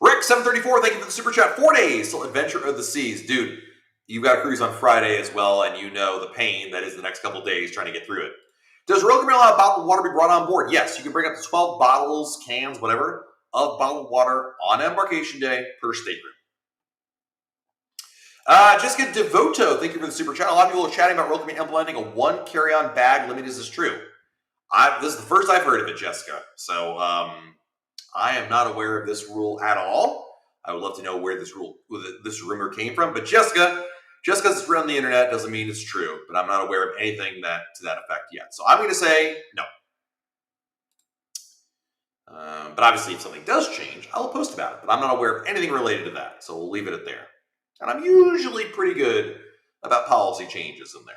Rick, 734, thank you for the super chat. 4 days till Adventure of the Seas. Dude, you've got a cruise on Friday as well, and you know the pain that is the next couple days trying to get through it. Does Royal Caribbean allow bottled water to be brought on board? Yes, you can bring up to 12 bottles, cans, whatever, of bottled water on Embarkation Day per stateroom. Jessica Devoto, thank you for the super chat. A lot of people are chatting about Royal Caribbean implementing a one carry-on bag limit. Is this true? This is the first I've heard of it, Jessica. So I am not aware of this rule at all. I would love to know where this rumor came from. But just because it's written on the internet doesn't mean it's true. But I'm not aware of anything to that effect yet. So I'm going to say no. But obviously, if something does change, I'll post about it. But I'm not aware of anything related to that. So we'll leave it at there. And I'm usually pretty good about policy changes in there.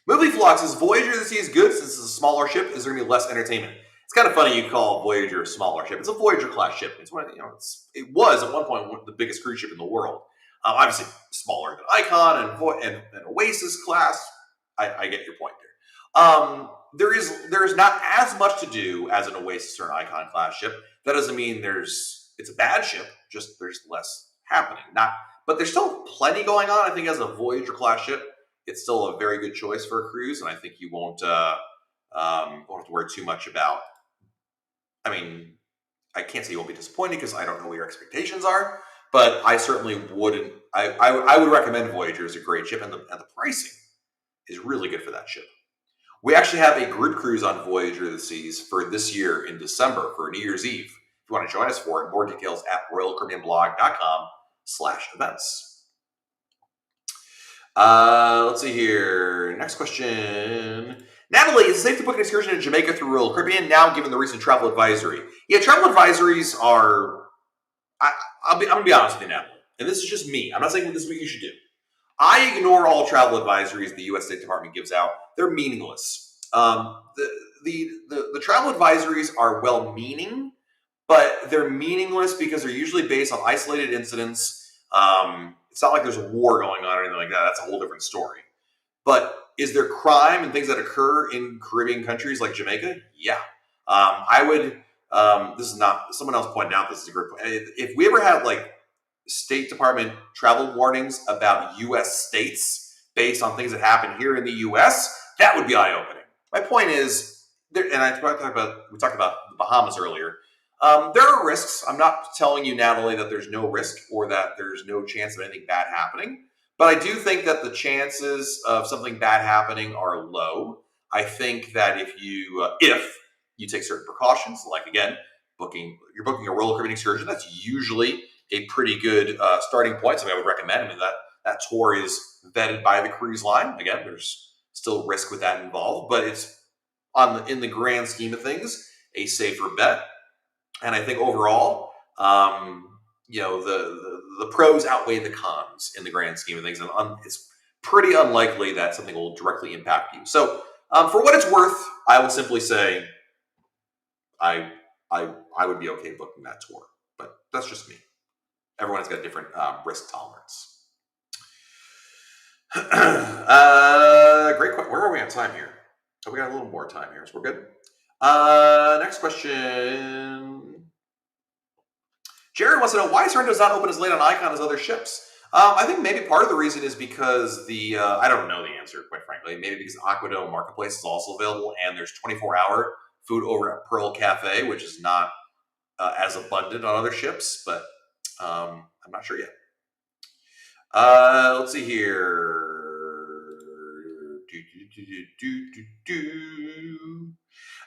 Movie Flux is Voyager of the Sea is good since it's a smaller ship. Is there going to be less entertainment? It's kind of funny you call Voyager a smaller ship. It's a Voyager class ship. It's one of, it was at one point the biggest cruise ship in the world. Obviously smaller than Icon and Oasis class. I get your point there. There is not as much to do as an Oasis or an Icon class ship. That doesn't mean it's a bad ship. Just there's less happening. But there's still plenty going on. I think as a Voyager class ship, it's still a very good choice for a cruise, and I think you won't have to worry too much about. I mean, I can't say you won't be disappointed because I don't know what your expectations are, but I certainly wouldn't. I would recommend Voyager as a great ship, and the pricing is really good for that ship. We actually have a group cruise on Voyager of the Seas for this year in December for New Year's Eve. If you want to join us for it, more details at royalcaribbeanblog.com/events. Let's see here. Next question. Natalie, is it safe to book an excursion in Jamaica through Royal Caribbean now, given the recent travel advisory? Yeah, travel advisories are. I'm going to be honest with you, Natalie, and this is just me. I'm not saying this is what you should do. I ignore all travel advisories the U.S. State Department gives out. They're meaningless. The travel advisories are well-meaning, but they're meaningless because they're usually based on isolated incidents. It's not like there's a war going on or anything like that. That's a whole different story. But is there crime and things that occur in Caribbean countries like Jamaica? Yeah. I would. This is not. Someone else pointed out this is a great point. If we ever had like State Department travel warnings about U.S. states based on things that happen here in the U.S., that would be eye-opening. My point is, and we talked about the Bahamas earlier. There are risks. I'm not telling you, Natalie, that there's no risk or that there's no chance of anything bad happening. But I do think that the chances of something bad happening are low. I think that if you take certain precautions, like again, you're booking a Royal Caribbean excursion, that's usually a pretty good starting point. Something I would recommend. I mean, that tour is vetted by the cruise line. Again, there's still risk with that involved, but it's in the grand scheme of things, a safer bet. And I think overall, the pros outweigh the cons in the grand scheme of things, and it's pretty unlikely that something will directly impact you. So, for what it's worth, I will simply say, I would be okay booking that tour, but that's just me. Everyone's got a different risk tolerance. Great question. Where are we on time here? Oh, we got a little more time here, so we're good. Next question. Jared wants to know why Sorrento does not open as late on Icon as other ships. I think maybe part of the reason is because I don't know the answer, quite frankly. Maybe because Aquadome Marketplace is also available, and there's 24-hour food over at Pearl Cafe, which is not as abundant on other ships, but I'm not sure yet. Let's see here.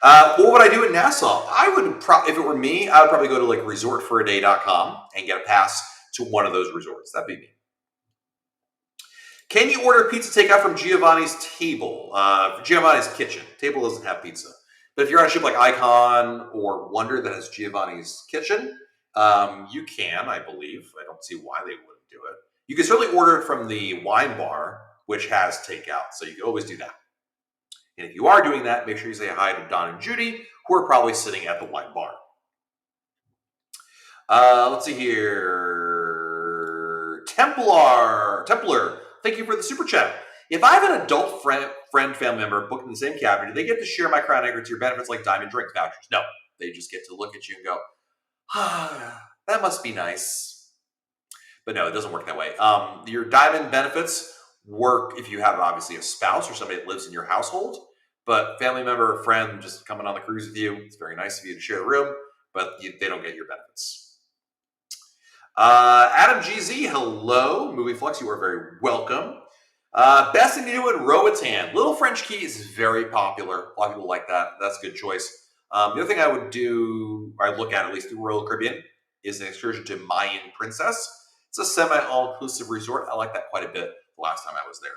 What would I do in Nassau? I would if it were me, I would probably go to like resortforaday.com and get a pass to one of those resorts. That'd be me. Can you order pizza takeout from Giovanni's Table? Giovanni's Kitchen. Table doesn't have pizza. But if you're on a ship like Icon or Wonder that has Giovanni's Kitchen, you can, I believe. I don't see why they wouldn't do it. You can certainly order it from the wine bar, which has takeout. So you can always do that. And if you are doing that, make sure you say hi to Don and Judy, who are probably sitting at the wine bar. Let's see here. Templar, thank you for the super chat. If I have an adult friend, family member booked in the same cabin, do they get to share my Crown Anchor tier benefits like diamond drink vouchers? No, they just get to look at you and go, that must be nice. But no, it doesn't work that way. Your diamond benefits work if you have obviously a spouse or somebody that lives in your household. But family member or friend just coming on the cruise with you, it's very nice of you to share the room, but they don't get your benefits. Adam GZ, hello. Movie Flux, you are very welcome. Best thing to do in Roatan. Little French Key is very popular. A lot of people like that. That's a good choice. The other thing I would do, or I'd look at least through Royal Caribbean, is an excursion to Mayan Princess. It's a semi-all-inclusive resort. I like that quite a bit the last time I was there.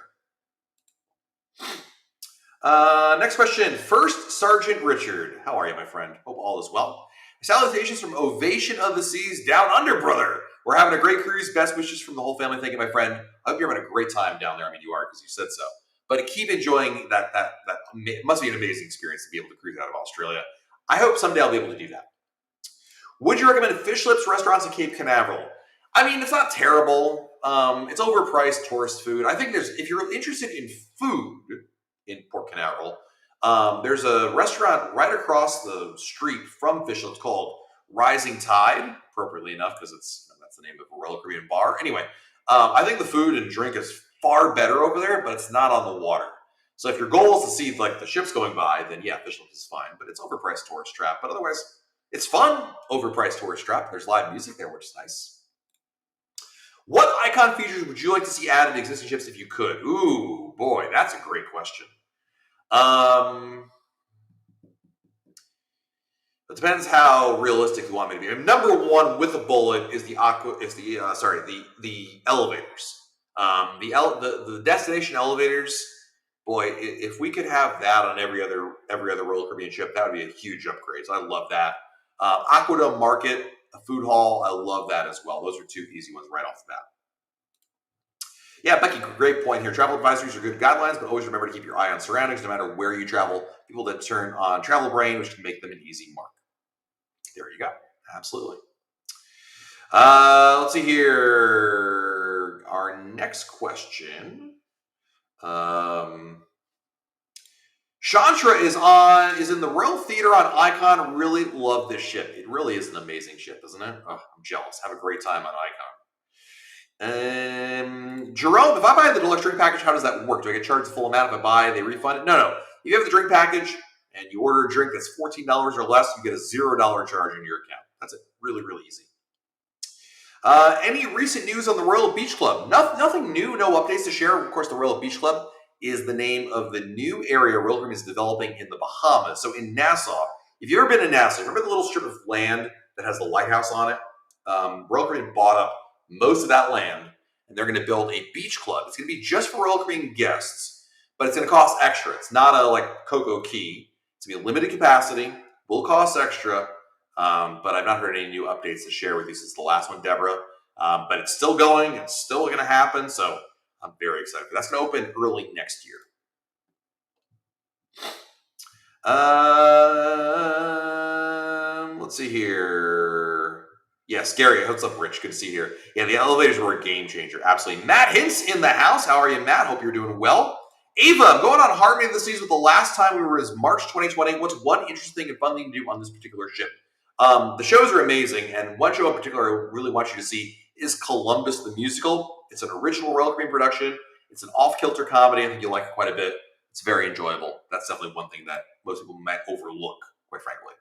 Next question. First Sergeant Richard. How are you, my friend? Hope all is well. Salutations from Ovation of the Seas down under, brother. We're having a great cruise. Best wishes from the whole family. Thank you, my friend. I hope you're having a great time down there. I mean, you are because you said so. But keep enjoying that. It must be an amazing experience to be able to cruise out of Australia. I hope someday I'll be able to do that. Would you recommend fish lips restaurants in Cape Canaveral? I mean, it's not terrible. It's overpriced tourist food. I think if you're interested in food in Port Canaveral, there's a restaurant right across the street from Fish Lips called Rising Tide, appropriately enough, because that's the name of a Royal Caribbean bar. Anyway, I think the food and drink is far better over there, but it's not on the water. So if your goal is to see like the ships going by, then yeah, Fishland is fine. But it's overpriced tourist trap. But otherwise, it's fun. Overpriced tourist trap. There's live music there, which is nice. What icon features would you like to see added to existing ships if you could? Ooh, boy, that's a great question. It depends how realistic you want me to be. And number one, with a bullet, is the elevators. The destination elevators. Boy, if we could have that on every other Royal Caribbean ship, that would be a huge upgrade. So I love that. Aquadome Market, a food hall, I love that as well. Those are two easy ones right off the bat. Yeah, Becky, great point here. Travel advisories are good guidelines, but always remember to keep your eye on surroundings no matter where you travel. People that turn on Travel Brain, which can make them an easy mark. There you go. Absolutely. Let's see here. Our next question. Chantra is in the Royal Theater on Icon. Really love this ship. It really is an amazing ship, isn't it? Oh, I'm jealous. Have a great time on Icon. Jerome, if I buy the deluxe drink package, how does that work? Do I get charged the full amount? If I buy, they refund it? No. If you have the drink package and you order a drink that's $14 or less, you get a $0 charge in your account. That's it. Really, really easy. Any recent news on the Royal Beach Club? Nothing new, no updates to share. Of course, the Royal Beach Club is the name of the new area Royal Caribbean is developing in the Bahamas. So in Nassau, if you've ever been in Nassau, remember the little strip of land that has the lighthouse on it? Royal Caribbean bought up most of that land, and they're going to build a beach club. It's going to be just for Royal Caribbean guests, but it's going to cost extra. It's not a like Coco Key. It's going to be a limited capacity, will cost extra, but I've not heard any new updates to share with you since the last one, Deborah. But it's still going. It's still going to happen, so I'm very excited. That's going to open early next year. Let's see here. Yes, Gary, what's up, Rich? Good to see you here. Yeah, the elevators were a game changer. Absolutely. Matt Hintz in the house. How are you, Matt? Hope you're doing well. Ava, I'm going on Harmony of the Seas with the last time we were is March 2020. What's one interesting and fun thing to do on this particular ship? The shows are amazing, and one show in particular I really want you to see is Columbus the Musical. It's an original Royal Caribbean production. It's an off-kilter comedy. I think you'll like it quite a bit. It's very enjoyable. That's definitely one thing that most people might overlook, quite frankly.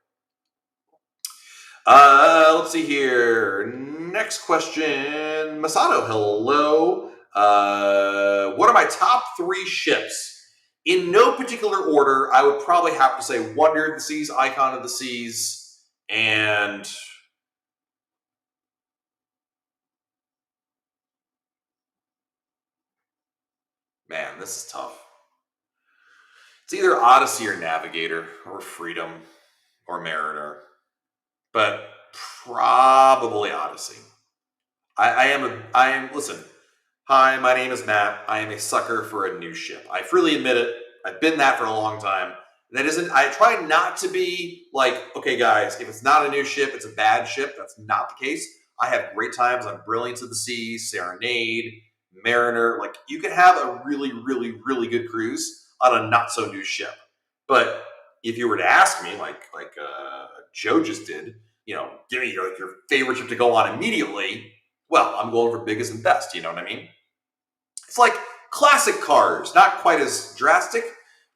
Let's see here. Next question. Masato, hello. What are my top 3 ships? In no particular order, I would probably have to say Wonder of the Seas, Icon of the Seas, and man, this is tough. It's either Odyssey or Navigator or Freedom or Mariner, but probably Odyssey. Listen, hi, my name is Matt. I am a sucker for a new ship. I freely admit it. I've been that for a long time. I try not to be like, okay, guys, if it's not a new ship, it's a bad ship. That's not the case. I have great times on Brilliance of the Seas, Serenade, Mariner. Like, you can have a really, really, really good cruise on a not so new ship. But if you were to ask me, like Joe just did, give me your favorite ship to go on immediately, well, I'm going for biggest and best. You know what I mean? It's like classic cars, not quite as drastic,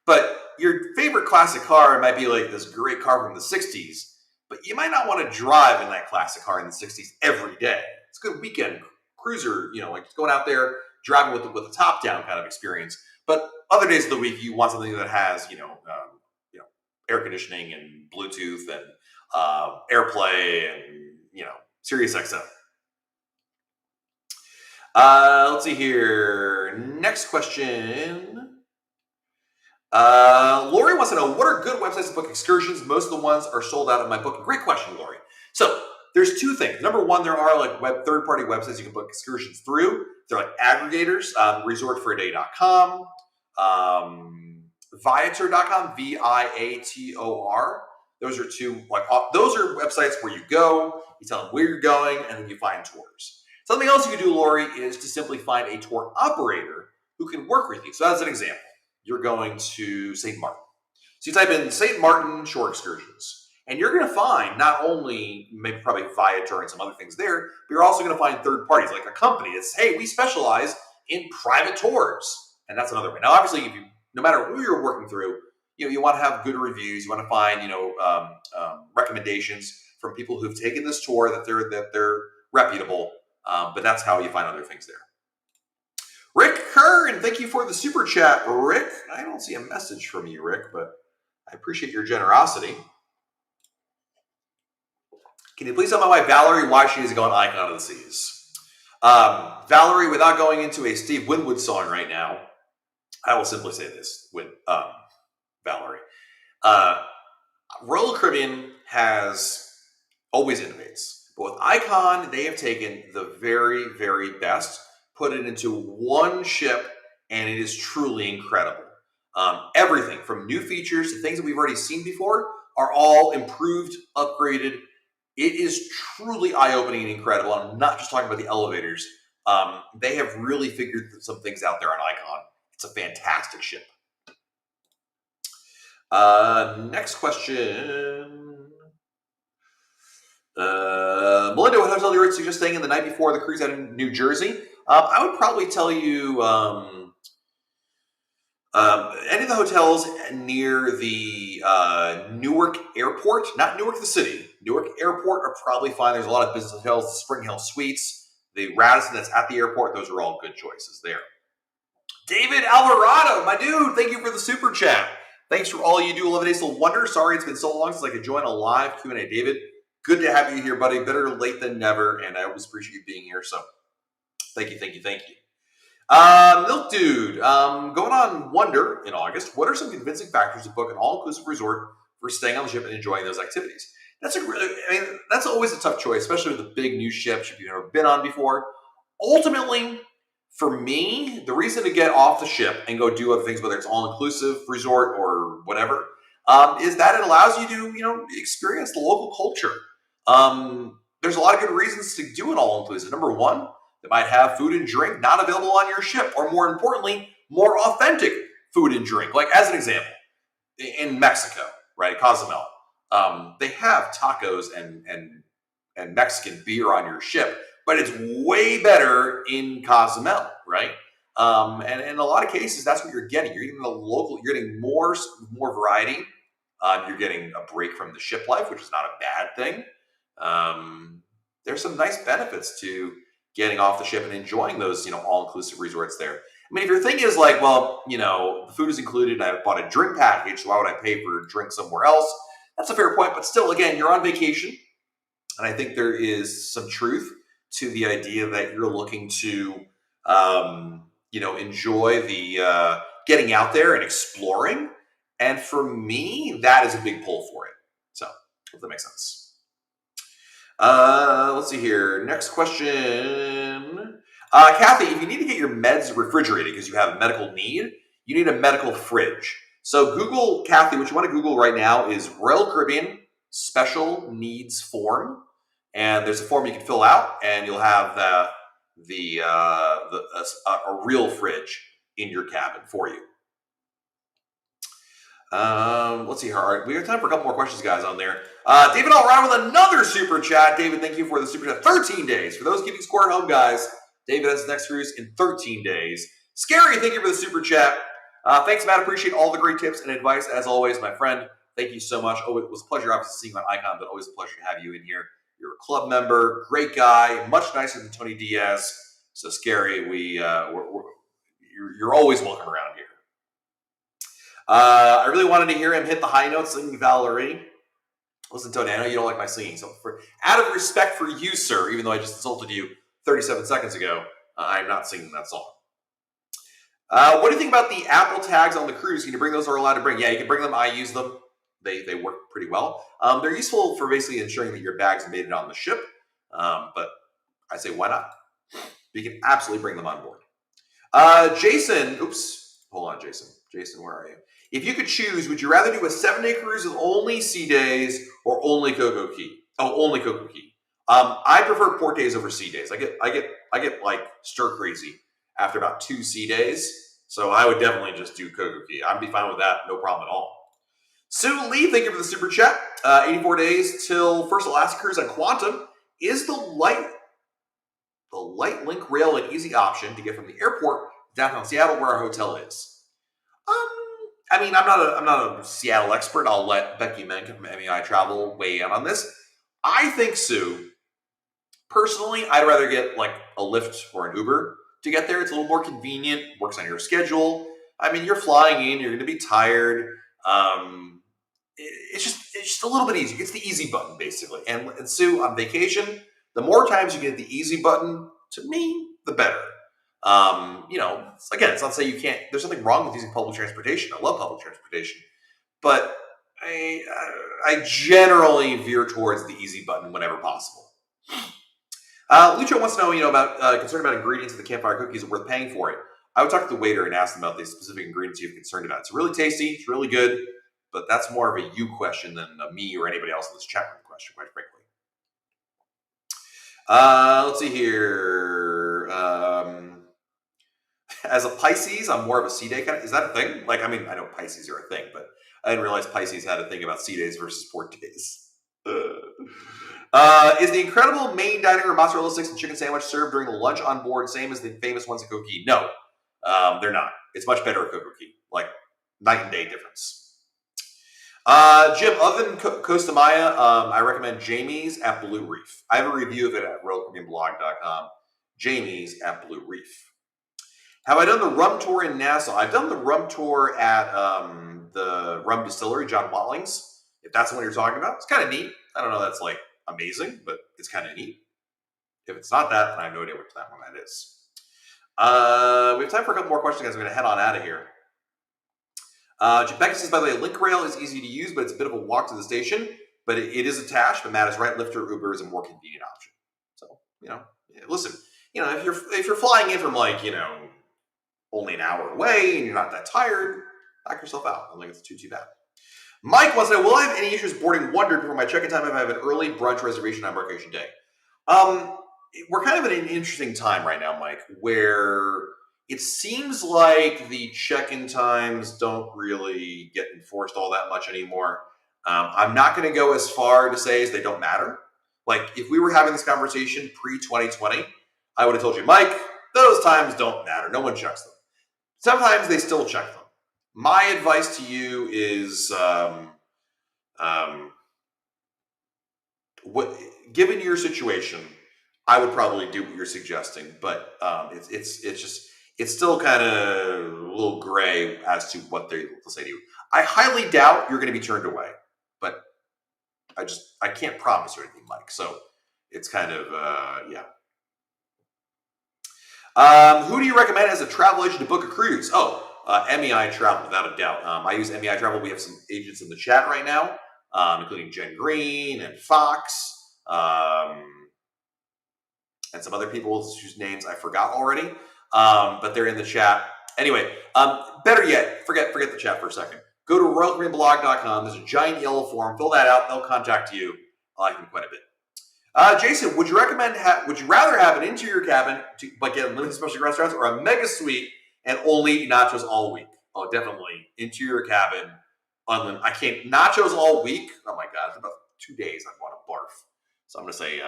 but your favorite classic car might be like this great car from the 60s, but you might not want to drive in that classic car in the 60s every day. It's a good weekend cruiser, like going out there, driving with a top down kind of experience. But other days of the week, you want something that has, air conditioning and Bluetooth and AirPlay and, Sirius XM. Let's see here. Next question. Lori wants to know, what are good websites to book excursions? Most of the ones are sold out of my booking. Great question, Lori. So there's 2 things. Number one, there are like third-party websites you can book excursions through. They're like aggregators, resortforaday.com, Viator.com, Viator. Those are 2, those are websites where you go, you tell them where you're going, and then you find tours. Something else you can do, Lori, is to simply find a tour operator who can work with you. So as an example, you're going to St. Martin. So you type in St. Martin Shore Excursions, and you're going to find not only maybe probably Viator and some other things there, but you're also going to find third parties, like a company that says, hey, we specialize in private tours. And that's another way. Now, obviously, no matter who you're working through, you want to have good reviews. You want to find, recommendations from people who've taken this tour that they're reputable. But that's how you find other things there. Rick Kern, thank you for the super chat, Rick. I don't see a message from you, Rick, but I appreciate your generosity. Can you please tell my wife, Valerie, why she needs to go on Icon of the Seas? Valerie, without going into a Steve Winwood song right now, I will simply say this with Valerie. Royal Caribbean has always innovates. But with Icon, they have taken the very, very best, put it into one ship, and it is truly incredible. Everything from new features to things that we've already seen before are all improved, upgraded. It is truly eye-opening and incredible. I'm not just talking about the elevators. They have really figured some things out there on Icon. It's a fantastic ship. Next question. Melinda, what hotel do you suggest staying in the night before the cruise out in New Jersey? I would probably tell you any of the hotels near the Newark Airport, not Newark the city. Newark Airport are probably fine. There's a lot of business hotels, the Spring Hill Suites, the Radisson that's at the airport. Those are all good choices there. David Alvarado, my dude, thank you for the super chat. Thanks for all you do, 11 Days Till Wonder. Sorry it's been so long since I could join a live Q&A. David, good to have you here, buddy. Better late than never, and I always appreciate you being here. So thank you. Milk Dude, going on Wonder in August, what are some convincing factors to book an all-inclusive resort for staying on the ship and enjoying those activities? That's always a tough choice, especially with a big new ship you've never been on before. Ultimately, for me, the reason to get off the ship and go do other things, whether it's all-inclusive resort or whatever, is that it allows you to, experience the local culture. There's a lot of good reasons to do an all-inclusive. Number one, they might have food and drink not available on your ship, or more importantly, more authentic food and drink. Like as an example, in Mexico, right, Cozumel, they have tacos and Mexican beer on your ship, but it's way better in Cozumel, right? And in a lot of cases, that's what you're getting. You're getting the local. You're getting more variety. You're getting a break from the ship life, which is not a bad thing. There's some nice benefits to getting off the ship and enjoying those, all-inclusive resorts there. I mean, if your thing is like, well, the food is included, and I bought a drink package, so why would I pay for a drink somewhere else? That's a fair point, but still, again, you're on vacation, and I think there is some truth to the idea that you're looking to, enjoy the getting out there and exploring. And for me, that is a big pull for it. So, if that makes sense. Let's see here. Next question. Kathy, if you need to get your meds refrigerated because you have a medical need, you need a medical fridge. So Google, Kathy, what you want to Google right now is Royal Caribbean Special Needs Form. And there's a form you can fill out, and you'll have a real fridge in your cabin for you. Let's see here. We have time for a couple more questions, guys, on there. David Alvarado with another super chat. David, thank you for the super chat. 13 days. For those keeping score at home, guys, David has his next cruise in 13 days. Scary, thank you for the super chat. Thanks, Matt. Appreciate all the great tips and advice, as always, my friend. Thank you so much. Oh, it was a pleasure, obviously, seeing you on Icon, but always a pleasure to have you in here. You're a club member, great guy, much nicer than Tony Diaz. So, Scary, you're always welcome around here. I really wanted to hear him hit the high notes singing Valerie. Listen, Tony, I know you don't like my singing, so out of respect for you, sir, even though I just insulted you 37 seconds ago, I'm not singing that song. What do you think about the Apple tags on the cruise? Can you bring those, or allowed to bring? Yeah, you can bring them. I use them. They work pretty well. They're useful for basically ensuring that your bags made it on the ship. But I say, why not? You can absolutely bring them on board. Jason, hold on, Jason. Jason, where are you? If you could choose, would you rather do a 7-day cruise with only sea days or only Coco Key? Oh, only Coco Key. I prefer port days over sea days. I get like stir crazy after about 2 sea days. So I would definitely just do Coco Key. I'd be fine with that. No problem at all. Sue Lee, thank you for the super chat. 84 days till first Alaska cruise on Quantum. Is the the light link rail an easy option to get from the airport to downtown Seattle where our hotel is? I mean, I'm not a Seattle expert. I'll let Becky Menken from MEI Travel weigh in on this. I think, Sue, personally, I'd rather get like a Lyft or an Uber to get there. It's a little more convenient, works on your schedule. I mean, you're flying in, you're going to be tired. It's just a little bit easier. It's the easy button basically. And Sue, on vacation, the more times you get the easy button, to me, the better. Again, it's not to say you can't. There's nothing wrong with using public transportation. I love public transportation, but I generally veer towards the easy button whenever possible. Lucho wants to know, about concern about ingredients in the campfire cookies are worth paying for it. I would talk to the waiter and ask them about the specific ingredients you're concerned about. It's really tasty, it's really good, but that's more of a you question than a me or anybody else in this chat room question, quite frankly. Let's see here. As a Pisces, I'm more of a sea day kind of. Is that a thing? Like, I mean, I know Pisces are a thing, but I didn't realize Pisces had a thing about sea days versus port days. Is the incredible main dining room mozzarella sticks and chicken sandwich served during the lunch on board same as the famous ones at Koki? No, they're not. It's much better at Koki, like night and day difference. Jim, other than Costa Maya, I recommend Jamie's at Blue Reef. I have a review of it at RoyalCaribbeanBlog.com. Jamie's at Blue Reef. Have I done the rum tour in Nassau? I've done the rum tour at the rum distillery, John Watling's. If that's the one you're talking about, it's kind of neat. I don't know, that's like amazing, but it's kind of neat. If it's not that, then I have no idea which that one that is. We have time for a couple more questions, guys. I'm going to head on out of here. Becky says, by the way, link rail is easy to use, but it's a bit of a walk to the station. But it is attached. But Matt is right. Lyft or Uber is a more convenient option. So listen, if you're flying in from only an hour away and you're not that tired, knock yourself out. I don't think it's too bad. Mike wants to know, will I have any issues boarding Wonder before my check-in time if I have an early brunch reservation on Embarkation Day? We're kind of at an interesting time right now, Mike, where it seems like the check-in times don't really get enforced all that much anymore. I'm not going to go as far to say as they don't matter. Like, if we were having this conversation pre-2020, I would have told you, Mike, those times don't matter. No one checks them. Sometimes they still check them. My advice to you is, given your situation, I would probably do what you're suggesting, but it's still kind of a little gray as to what they'll say to you. I highly doubt you're going to be turned away, but I can't promise you anything, Mike. So it's kind of yeah. Who do you recommend as a travel agent to book a cruise? MEI Travel, without a doubt. I use MEI Travel. We have some agents in the chat right now, including Jen Green and Fox, and some other people whose names I forgot already, but they're in the chat. Anyway, better yet, forget the chat for a second. Go to RoyalCaribbeanBlog.com. There's a giant yellow form. Fill that out. They'll contact you. I like them quite a bit. Jason, would you rather have an interior cabin but get limited specialty restaurants, or a mega suite and only eat nachos all week? Oh, definitely interior cabin. I can't nachos all week. Oh my god, it's about 2 days. I want to barf. So I'm gonna say,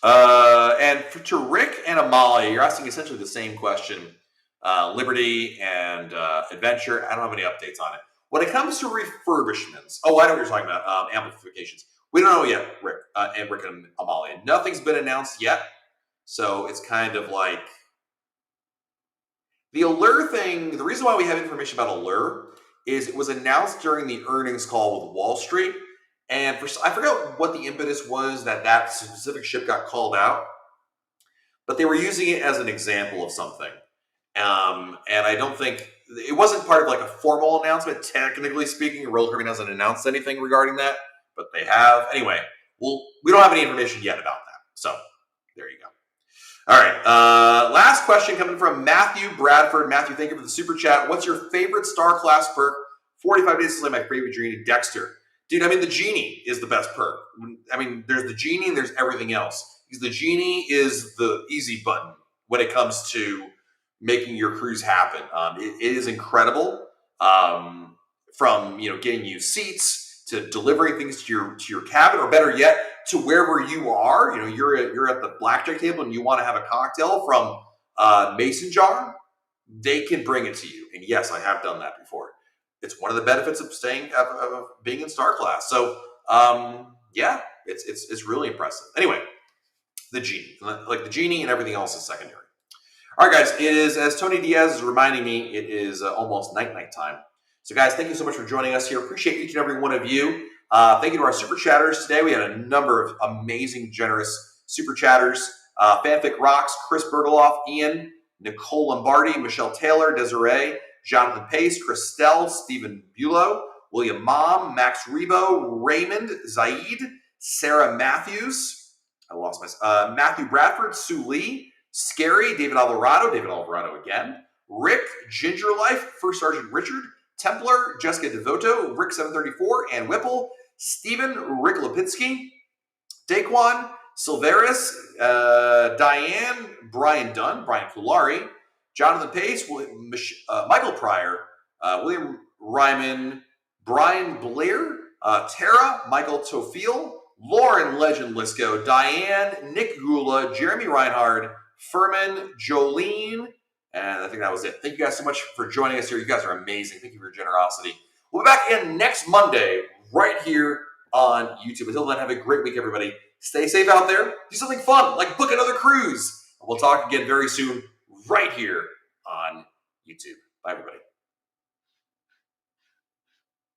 and to Rick and Amalia, you're asking essentially the same question. Liberty and Adventure. I don't have any updates on it. When it comes to refurbishments, I know what you're talking about, amplifications. We don't know yet, Rick and Amalia. Nothing's been announced yet. So it's kind of like the Allure thing. The reason why we have information about Allure is it was announced during the earnings call with Wall Street. And I forgot what the impetus was that specific ship got called out. But they were using it as an example of something. And I don't think it wasn't part of like a formal announcement. Technically speaking, Royal Caribbean hasn't announced anything regarding that, but they have. Anyway, we don't have any information yet about that. So there you go. All right. Last question coming from Matthew Bradford. Matthew, thank you for the super chat. What's your favorite star class perk? 45 days is like my favorite genie, Dexter. Dude, I mean, the genie is the best perk. I mean, there's the genie and there's everything else. Because the genie is the easy button when it comes to making your cruise happen. It is incredible. From getting you seats to delivering things to your cabin, or better yet, to wherever you are. You know, you're at the blackjack table and you want to have a cocktail from mason jar, they can bring it to you. And yes, I have done that before. It's one of the benefits of being in Star Class. So yeah, it's really impressive. Anyway, the genie, like the genie and everything else is secondary. All right, guys, it is, as Tony Diaz is reminding me, it is almost night time. So, guys, thank you so much for joining us here. Appreciate each and every one of you. Thank you to our super chatters today. We had a number of amazing, generous super chatters. Fanfic Rocks, Chris Bergoloff, Ian, Nicole Lombardi, Michelle Taylor, Desiree, Jonathan Pace, Christelle, Stephen Bulow, William Mom, Max Rebo, Raymond, Zaid, Sarah Matthews, Matthew Bradford, Sue Lee, Scary, David Alvarado again, Rick, Ginger Life, First Sergeant Richard, Templar, Jessica Devoto, Rick734, and Whipple, Stephen, Rick Lipinski, Daquan, Silveris, Diane, Brian Dunn, Brian Kulari, Jonathan Pace, Michael Pryor, William Ryman, Brian Blair, Tara, Michael Tofiel, Lauren Legend Lisco, Diane, Nick Gula, Jeremy Reinhard, Furman, Jolene, and I think that was it. Thank you guys so much for joining us here. You guys are amazing. Thank you for your generosity. We'll be back again next Monday right here on YouTube. Until then, have a great week, everybody. Stay safe out there. Do something fun, like book another cruise. We'll talk again very soon right here on YouTube. Bye, everybody.